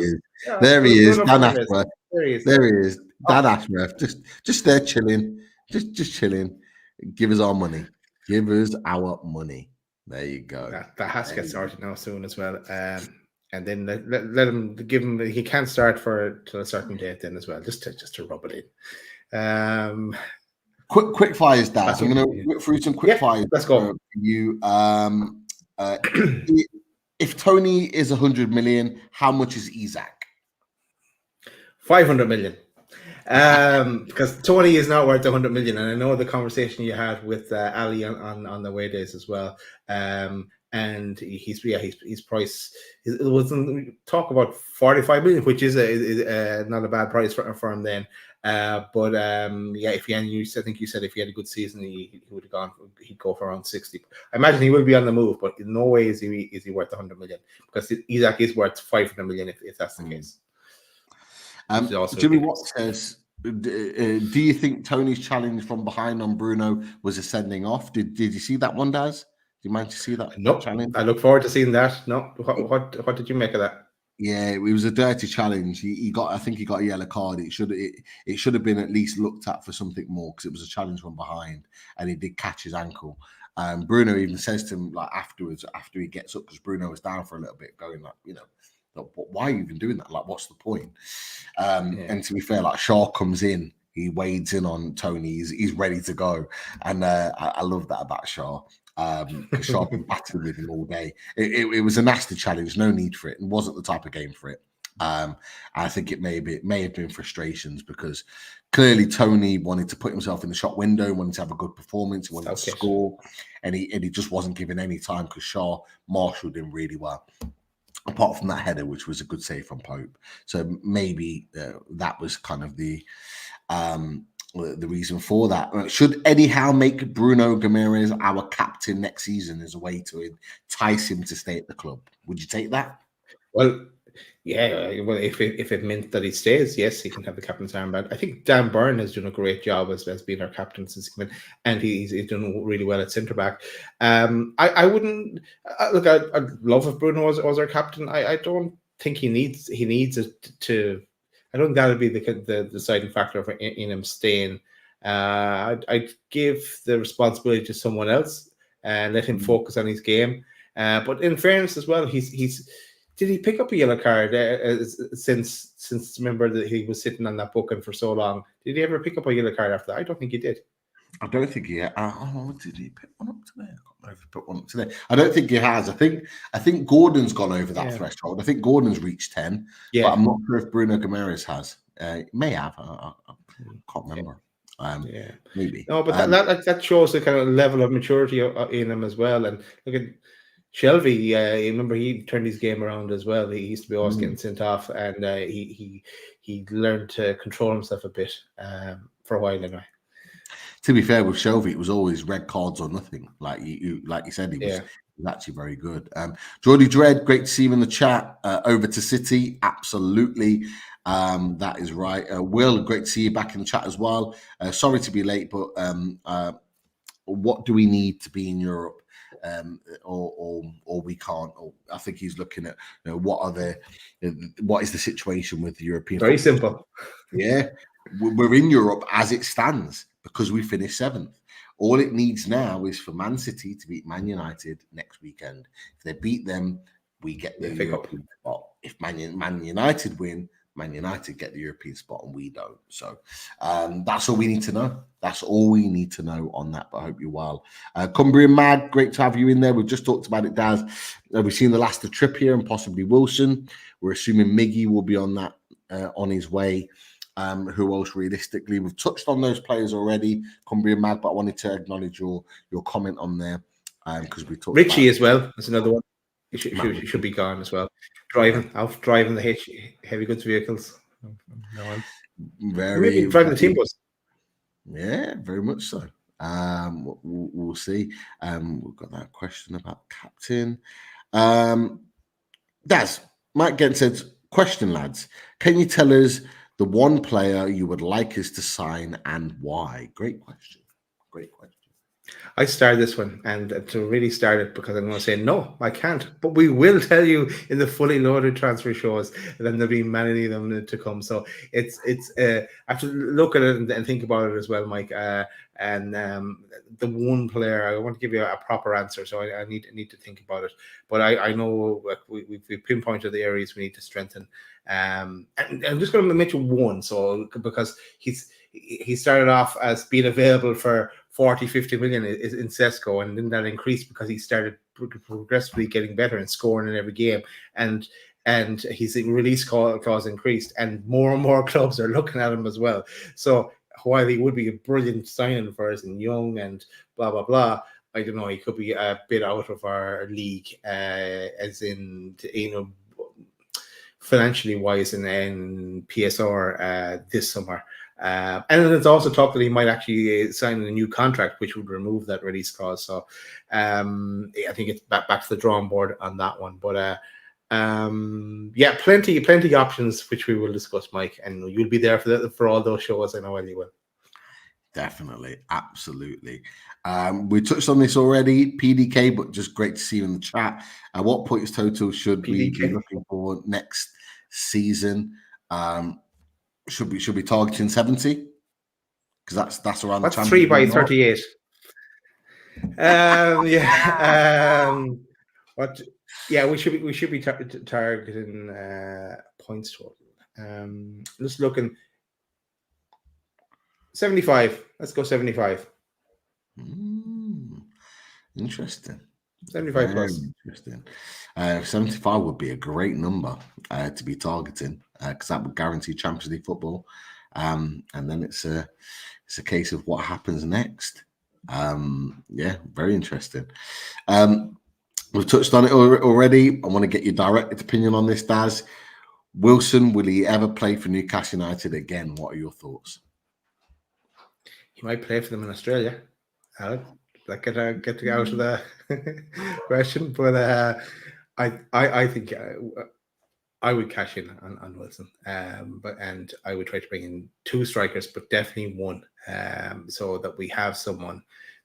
There he is. Dan Ashworth. There he is. Dan Ashworth. Just there chilling. Just chilling. Give us our money. Give us our money. There you go. That has to get started now soon as well. And then let him give him. He can't start till a certain date then as well, just to rub it in. Quick fires, Dad. I'm going to whip through some quick fires. Let's go. For you. If Tony is 100 million, how much is Isak? 500 million. Because Tony is not worth 100 million, and I know the conversation you had with Ali on the away days as well. And his price it wasn't talk about 45 million, which is not a bad price for him then. If I think you said if he had a good season, he would have gone. He'd go for around 60. I imagine he will be on the move, but in no way is he worth 100 million, because Isak is worth 500 million if that's the case. Jimmy Watt says, do you think Tony's challenge from behind on Bruno was a sending off? Did you see that one, Daz? Do you mind to see that? No, challenge? I look forward to seeing that. No, what did you make of that? Yeah, it was a dirty challenge. I think he got a yellow card. It should have been at least looked at for something more, because it was a challenge from behind, and he did catch his ankle. Bruno even says to him afterwards, after he gets up, because Bruno was down for a little bit, going why are you even doing that? What's the point? And to be fair, Shaw comes in, he wades in on Tony. He's ready to go, and I love that about Shaw. Because Shaw been battling with him all day. It was a nasty challenge, no need for it, and wasn't the type of game for it. I think it may have been frustrations because clearly Tony wanted to put himself in the shop window, wanted to have a good performance, he wanted to score, and he just wasn't given any time because Shaw marshaled him really well. Apart from that header, which was a good save from Pope, so maybe that was kind of the reason for that. Should Eddie Howe make Bruno Guimaraes our captain next season as a way to entice him to stay at the club? Would you take that? Well, yeah. Well, if it meant that he stays, yes, he can have the captain's armband. I think Dan Byrne has done a great job as being our captain since he came in, and he's done really well at centre back. I wouldn't look. I'd love if Bruno was our captain. I don't think he needs it to. I don't think that would be the deciding factor in him staying. I'd give the responsibility to someone else and let him focus on his game. But in fairness as well, he's did he pick up a yellow card since remember that he was sitting on that booking for so long? Did he ever pick up a yellow card after that? I don't think he did. I don't think he. Did he pick one up today? I can't remember if he put one up today. I don't think he has. I think Gordon's gone over that threshold. I think Gordon's reached 10. Yeah, but I'm not sure if Bruno Guimaraes has. He may have. I can't remember. Maybe. No, but that shows the kind of level of maturity in him as well. And look at Shelby. Remember he turned his game around as well. He used to be always getting sent off, and he learned to control himself a bit for a while anyway. To be fair with Shelby, it was always red cards or nothing. Like you said, he was actually very good. Geordie Dredd, great to see you in the chat. Over to City, absolutely. That is right. Will, great to see you back in the chat as well. Sorry to be late, but what do we need to be in Europe? Or we can't. Or I think he's looking at what is the situation with the European. Very simple. Yeah, we're in Europe as it stands because we finished 7th. All it needs now is for Man City to beat Man United next weekend. If they beat them, we get the European spot. If Man United win, Man United get the European spot and we don't. So that's all we need to know. That's all we need to know on that. But I hope you're well. Cumbrian Mad, great to have you in there. We've just talked about it, Daz. We've seen the last of Trippier and possibly Wilson. We're assuming Miggy will be on that on his way. Who else realistically? We've touched on those players already, Cumbrian Mad, but I wanted to acknowledge your comment on there because we talked Richie as well. That's another one. He should be gone as well. Driving the heavy goods vehicles. No one. Maybe driving the team bus. Yeah, very much so. We'll see. We've got that question about captain. Daz, Mike Gent says, question, lads. Can you tell us the one player you would like us to sign and why? Great question. I started this one, and to really start it, because I'm going to say no, I can't. But we will tell you in the fully loaded transfer shows, and then there'll be many of them to come. So it's I have to look at it and think about it as well, Mike. And the one player, I want to give you a proper answer, so I need to think about it. But I know we've pinpointed the areas we need to strengthen. And I'm just going to mention one, so because he started off as being available for 40-50 million in Sesko, and then that increased because he started progressively getting better and scoring in every game, and his release clause increased, and more clubs are looking at him as well. So while he would be a brilliant signing for us and young and blah blah blah, I don't know, he could be a bit out of our league, as in financially wise in PSR this summer. And there's also talk that he might actually sign a new contract, which would remove that release clause. So I think it's back to the drawing board on that one. But plenty options, which we will discuss, Mike, and you'll be there for all those shows. I know you will. Definitely, absolutely. We touched on this already, PDK, but just great to see you in the chat. What points total should we be looking for next season? Should we targeting 70? Because that's around that's the 3 by 38. We should be targeting points total. Just looking 75. Let's go 75. Interesting. 75 Very plus. interesting. 75 would be a great number to be targeting because that would guarantee Champions League football. And then it's a case of what happens next. Yeah, very interesting. We've touched on it already. I want to get your direct opinion on this, Daz. Wilson, will he ever play for Newcastle United again? What are your thoughts? He might play for them in Australia. Alan, like get out of the question, but I think I would cash in on Wilson, and I would try to bring in 2 strikers, but definitely 1, so that we have someone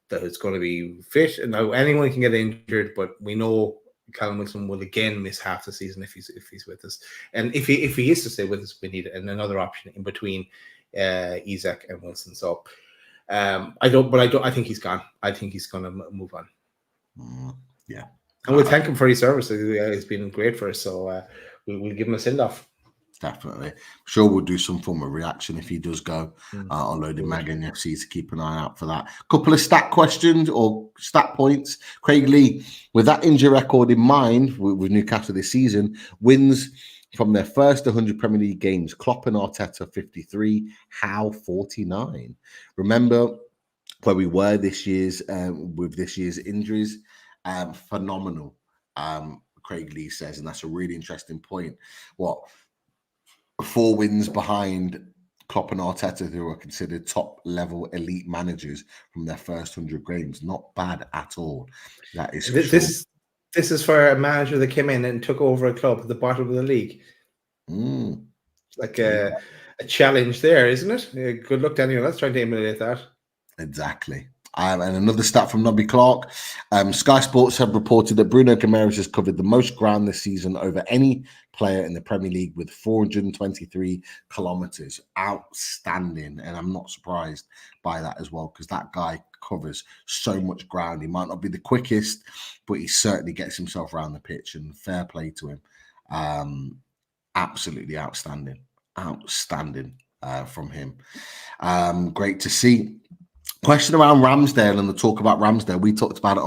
that is going to be fit. And now anyone can get injured, but we know Callum Wilson will again miss half the season if he's with us. And if he is to stay with us, we need another option in between Isak and Wilson. So I think he's gone. I think he's going to move on. Yeah, and we'll thank him for his services. He's been great for us. So we'll give him a send off. Definitely. Sure, we'll do some form of reaction if he does go on Loading Mag and NUFC to keep an eye out for that. Couple of stat questions or stat points. Craig Lee, with that injury record in mind with Newcastle this season, wins from their first 100 Premier League games, Klopp and Arteta 53, Howe 49. Remember where we were this year's with this year's injuries? Phenomenal, Craig Lee says, and that's a really interesting point. 4 wins behind Klopp and Arteta, who are considered top-level elite managers from their first 100 games. Not bad at all. That is this is for a manager that came in and took over a club at the bottom of the league. Like a challenge there, isn't it? Good luck, Daniel. Let's try to emulate that. Exactly. And another stat from Nobby Clark. Sky Sports have reported that Bruno Guimaraes has covered the most ground this season over any player in the Premier League with 423 kilometres. Outstanding. And I'm not surprised by that as well, because that guy covers so much ground. He might not be the quickest, but he certainly gets himself around the pitch, and fair play to him. Absolutely outstanding. Outstanding from him. Great to see. Question around Ramsdale and the talk about Ramsdale. We talked about it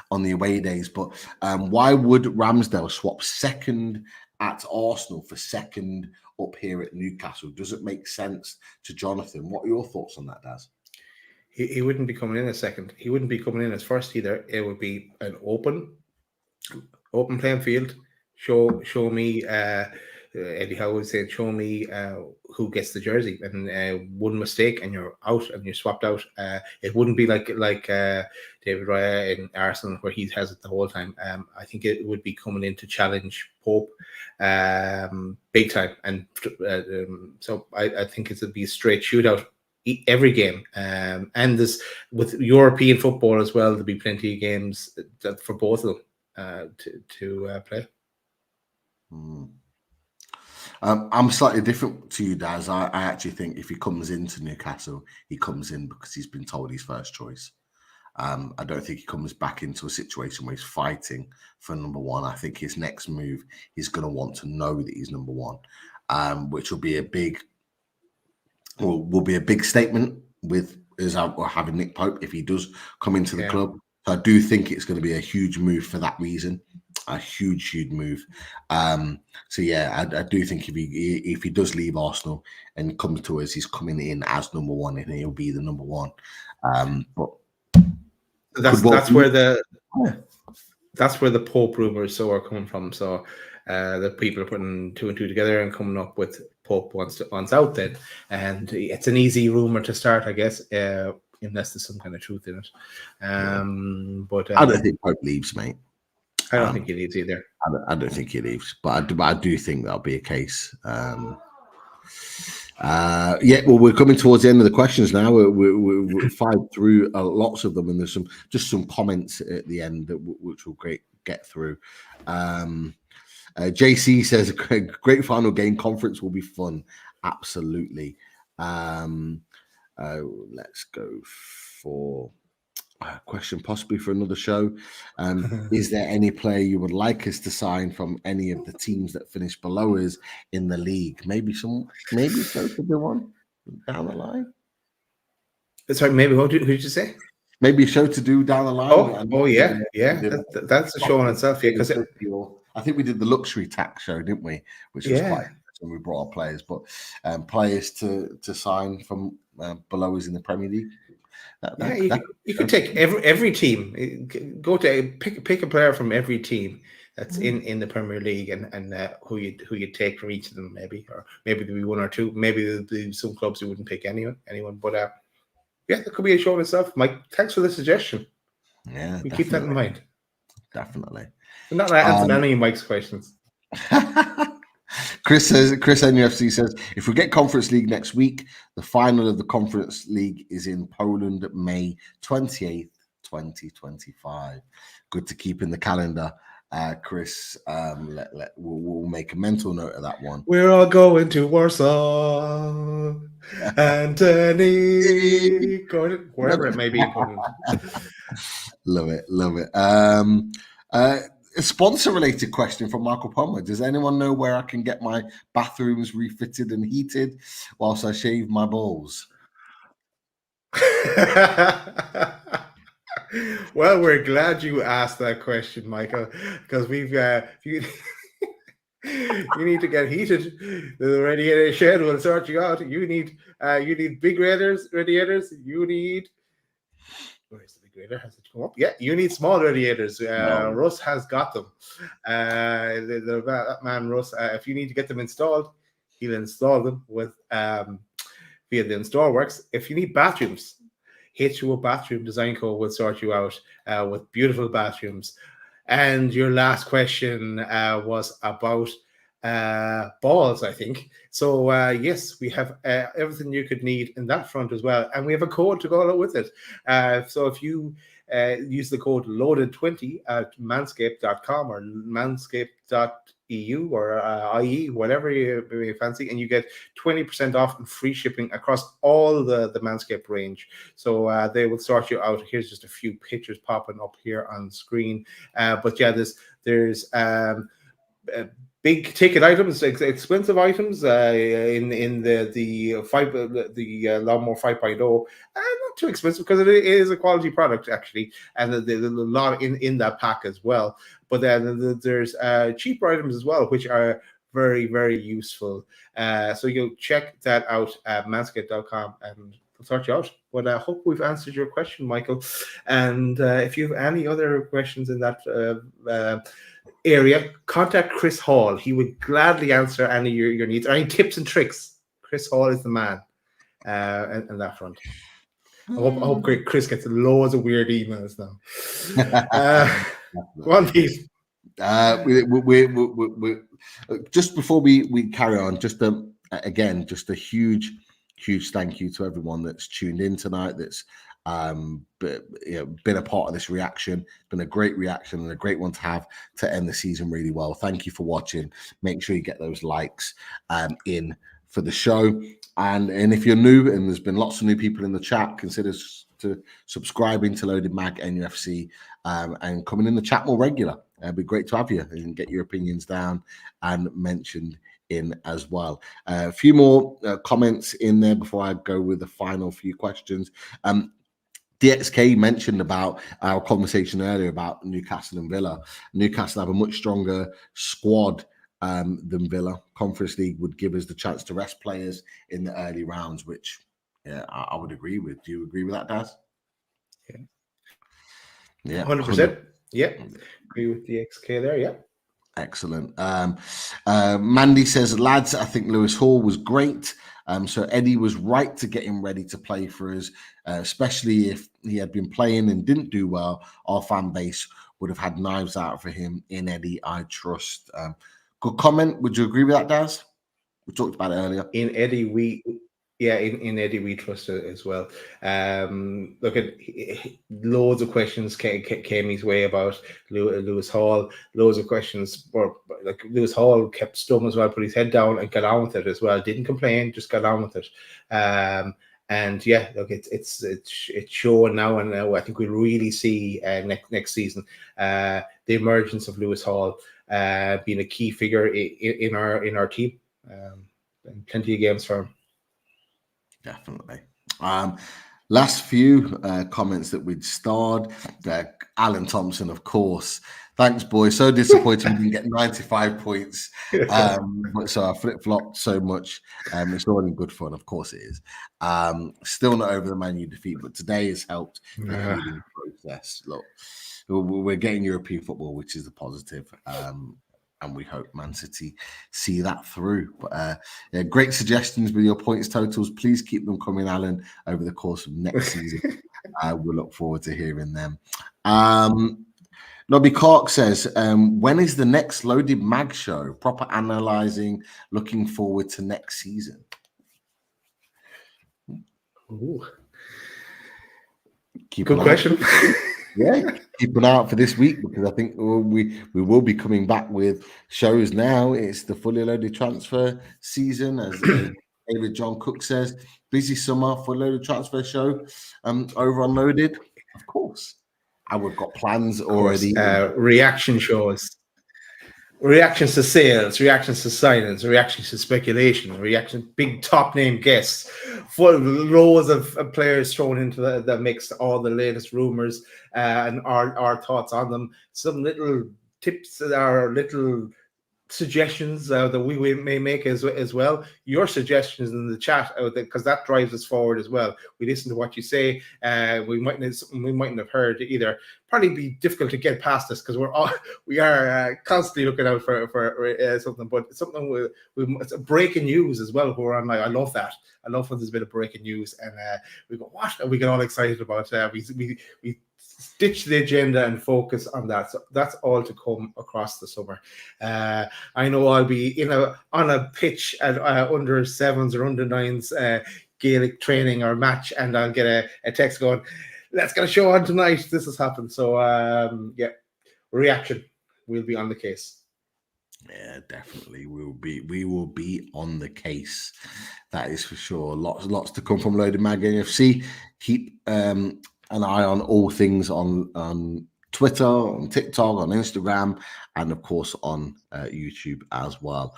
on the away days, but why would Ramsdale swap second at Arsenal for second up here at Newcastle? Does it make sense to Jonathan? What are your thoughts on that, Daz? He wouldn't be coming in as second. He wouldn't be coming in as first either. It would be an open playing field. Show me. Eddie Howe would say, show me who gets the jersey, and one mistake and you're out and you're swapped out. It wouldn't be like David Raya in Arsenal where he has it the whole time. I think it would be coming in to challenge Pope big time, and so I think it would be a straight shootout every game. And this with European football as well, there'll be plenty of games for both of them to play. I'm slightly different to you, Daz. I actually think if he comes into Newcastle, he comes in because he's been told he's first choice. I don't think he comes back into a situation where he's fighting for number 1. I think his next move, he's going to want to know that he's number 1, which will be a big statement with having Nick Pope if he does come into the club. So I do think it's going to be a huge move for that reason. A huge move. So yeah, I do think if he does leave Arsenal and comes to us, he's coming in as number 1, and he'll be the number 1. But that's where the Pope rumors are coming from. So the people are putting 2 and 2 together and coming up with Pope wants out then, and it's an easy rumor to start, I guess, unless there's some kind of truth in it. But I don't think Pope leaves, mate. I don't think he leaves either. I don't think he leaves, but I do think that'll be a case. Well, we're coming towards the end of the questions now. We're fired through lots of them, and there's some comments at the end which we'll get through. JC says a great final game. Conference will be fun. Absolutely. Let's go for a question possibly for another show. Is there any player you would like us to sign from any of the teams that finish below us in the league? Maybe so to do one down the line. Sorry, maybe who did you say? maybe a show to do down the line. Oh yeah. That's a show in itself. Yeah, because I think we did the luxury tax show, didn't we? Which was quite when we brought our players, but players to sign from below us in the Premier League. You could take every team. Go to pick a player from every team that's in the Premier League, and who you take from each of them, maybe there'll be one or two. Maybe there'll be some clubs who wouldn't pick anyone. But that could be a show in itself. Mike, thanks for the suggestion. Yeah, we keep that in mind. Definitely. I'm not answering any of Mike's questions. Chris NUFC says, if we get Conference League next week, the final of the Conference League is in Poland, May 28th, 2025. Good to keep in the calendar, Chris. We'll make a mental note of that one. We're all going to Warsaw, Anthony, Gordon, wherever it may be. Love it. A sponsor-related question from Michael Palmer. Does anyone know where I can get my bathrooms refitted and heated whilst I shave my balls? Well, we're glad you asked that question, Michael, because we've you need to get heated. The radiator shed will sort you out. You need big radiators. You need. Where's the big radiator? Has it come up? Yeah, you need small radiators. No. Russ has got them. That man Russ. If you need to get them installed, he'll install them with via the install works. If you need bathrooms, H2O Bathroom Design Co. will sort you out with beautiful bathrooms. And your last question was about balls, I think. So yes, we have everything you could need in that front as well, and we have a code to go along with it. So if you use the code loaded20 at manscaped.com or manscaped.eu or IE, whatever you fancy, and you get 20% off and free shipping across all the Manscaped range. So they will sort you out. Here's just a few pictures popping up here on screen. But yeah, there's big ticket items, expensive items in the Lawnmower 5.0. Not too expensive because it is a quality product actually, and there's a lot in that pack as well. But then there's cheaper items as well, which are very, very useful. So you'll check that out at manscaped.com and we'll sort you out. But I hope we've answered your question, Michael. And if you have any other questions in that area, contact Chris Hall. He would gladly answer any of your needs. Any tips and tricks? Chris Hall is the man in that front. I hope Chris gets loads of weird emails now. Go on, Pete. We just before we carry on, just a huge thank you to everyone that's tuned in tonight, that's been a part of this reaction. It's been a great reaction and a great one to have to end the season really well. Thank you for watching. Make sure you get those likes in for the show, and if you're new, and there's been lots of new people in the chat, consider to subscribing to Loaded Mag NUFC and coming in the chat more regular. It'd be great to have you and get your opinions down and mentioned in as well. A few more comments in there before I go with the final few questions. DXK mentioned about our conversation earlier about Newcastle and Villa. Newcastle have a much stronger squad than Villa. Conference League would give us the chance to rest players in the early rounds, which I would agree with. Do you agree with that, Daz? Yeah, 100%. Yeah, agree with DXK there. Yeah. Excellent. Mandy says, lads, I think Lewis Hall was great. So Eddie was right to get him ready to play for us, especially if he had been playing and didn't do well. Our fan base would have had knives out for him. In Eddie, I trust. Good comment. Would you agree with that, Daz? We talked about it earlier. In Eddie, in Eddie we trust it as well. Look at loads of questions came his way about Lewis Hall. Loads of questions, like Lewis Hall kept stum as well, put his head down and got on with it as well. Didn't complain, just got on with it. And yeah, look, it's showing now, and I think we'll really see next season the emergence of Lewis Hall being a key figure in our team. And plenty of games for him. Definitely. Last few comments that we'd starred. Alan Thompson, of course. Thanks, boys. So disappointed we didn't get 95 points. But so I flip-flopped so much. It's already good fun. Of course it is. Still not over the Man U defeat, but today has helped the healing process. Look, we're getting European football, which is a positive. And we hope Man City see that through. But great suggestions with your points totals. Please keep them coming, Alan, over the course of next season. We'll look forward to hearing them. Nobby Clark says, when is the next Loaded Mag show? Proper analysing, looking forward to next season. Ooh. Good question. Yeah, keep an eye out for this week, because I think we will be coming back with shows now. It's the fully loaded transfer season, as David John Cook says. Busy summer for loaded transfer show over on Loaded, of course. And we've got plans already. Reaction shows. Reactions to sales, reactions to signings, reactions to speculation, big top name guests, full rows of players thrown into the mix, all the latest rumors and our thoughts on them. Some little tips that are little suggestions that we may make as well. Your suggestions in the chat, because that drives us forward as well. We listen to what you say. We mightn't have heard either. Probably be difficult to get past this, because we are constantly looking out for something, but something it's breaking news as well. We're on. I love that. I love when there's a bit of breaking news, and we go, what? And we get all excited about. We ditch the agenda and focus on that. So that's all to come across the summer. I know I'll be on a pitch at under sevens or under nines Gaelic training or match, and I'll get a text going, let's get a show on tonight. This has happened. So reaction. We'll be on the case. Yeah, definitely. We will be on the case. That is for sure. Lots to come from Loaded Mag NUFC. Keep an eye on all things on Twitter, on TikTok, on Instagram, and of course on YouTube as well.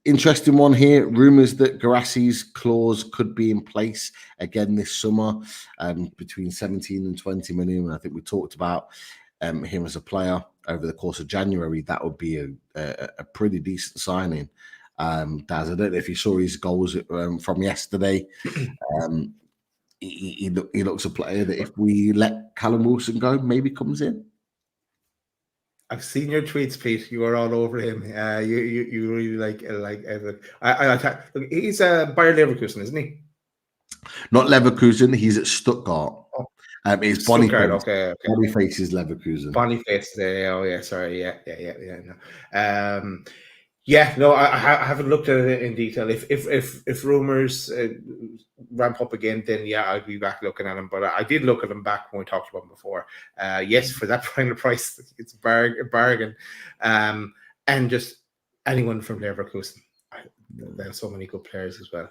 Interesting one here. Rumors that Guimaraes' clause could be in place again this summer, between 17 and 20 million. I think we talked about him as a player over the course of January. That would be a pretty decent signing. Daz, I don't know if you saw his goals from yesterday. He looks a player that if we let Callum Wilson go, maybe comes in. I've seen your tweets, Pete. You are all over him. You really like. He's Bayer Leverkusen, isn't he? Not Leverkusen. He's at Stuttgart. Oh, it's Stuttgart. Boniface. Okay. Boniface is Leverkusen. Boniface. Oh yeah. Sorry. Yeah. No. I haven't looked at it in detail. If rumors ramp up again, then I'll be back looking at them. But I did look at them back when we talked about them before. Yes, for that kind of price, it's a bargain. And just anyone from Leverkusen. There are so many good players as well,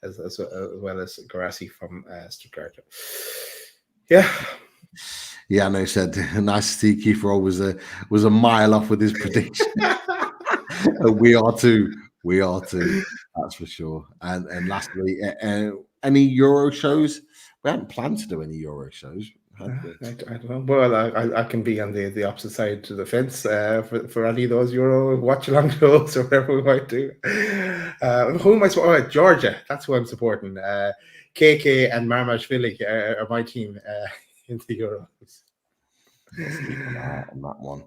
as well as Guimaraes from Stuttgart. Yeah. Yeah, I know. He said nice to see Kiefer was a mile off with his prediction. We are too. That's for sure. And lastly, any Euro shows? We hadn't planned to do any Euro shows. I don't know. Well, I can be on the opposite side to the fence for any of those Euro watch along shows or whatever we might do. Who am I supporting? Georgia. That's who I'm supporting. KK and Marmashvili are my team in the Euros. Keep an eye on that one.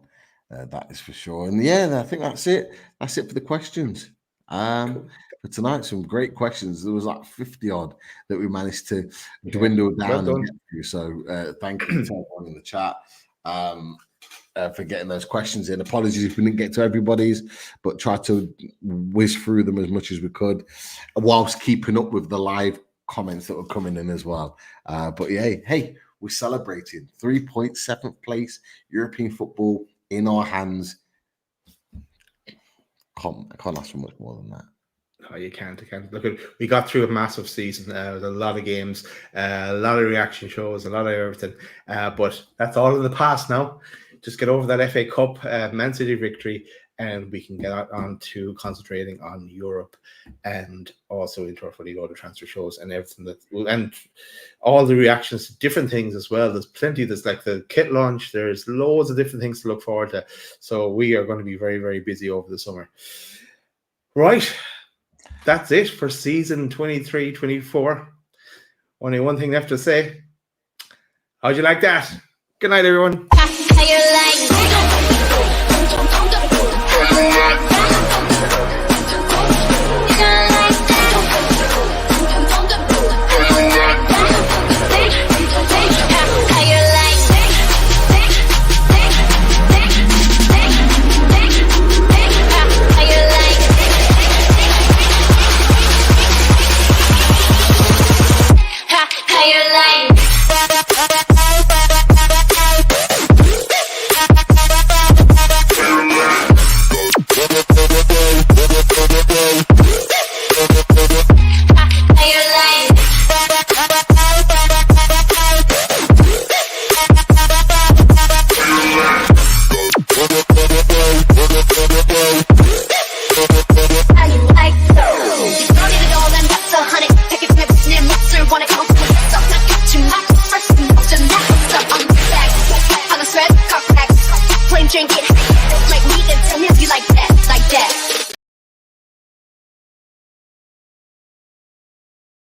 That is for sure. And I think that's it. That's it for the questions. Cool. For tonight, some great questions. There was like 50 odd that we managed to dwindle down and get through. So thank you to everyone in the chat for getting those questions in. Apologies if we didn't get to everybody's, but try to whiz through them as much as we could, whilst keeping up with the live comments that were coming in as well. But hey, we're celebrating 3.7th place European football in our hands. I can't ask for much more than that. No, you can't. Look, we got through a massive season with a lot of games, a lot of reaction shows, a lot of everything. But that's all in the past now. Just get over that FA Cup, Man City victory, and we can get on to concentrating on Europe and also into our fully loaded transfer shows and everything and all the reactions to different things as well. There's plenty. There's like the kit launch. There's loads of different things to look forward to. So we are going to be very, very busy over the summer. Right. That's it for season 23-24. Only one thing left to say. How'd you like that? Good night, everyone.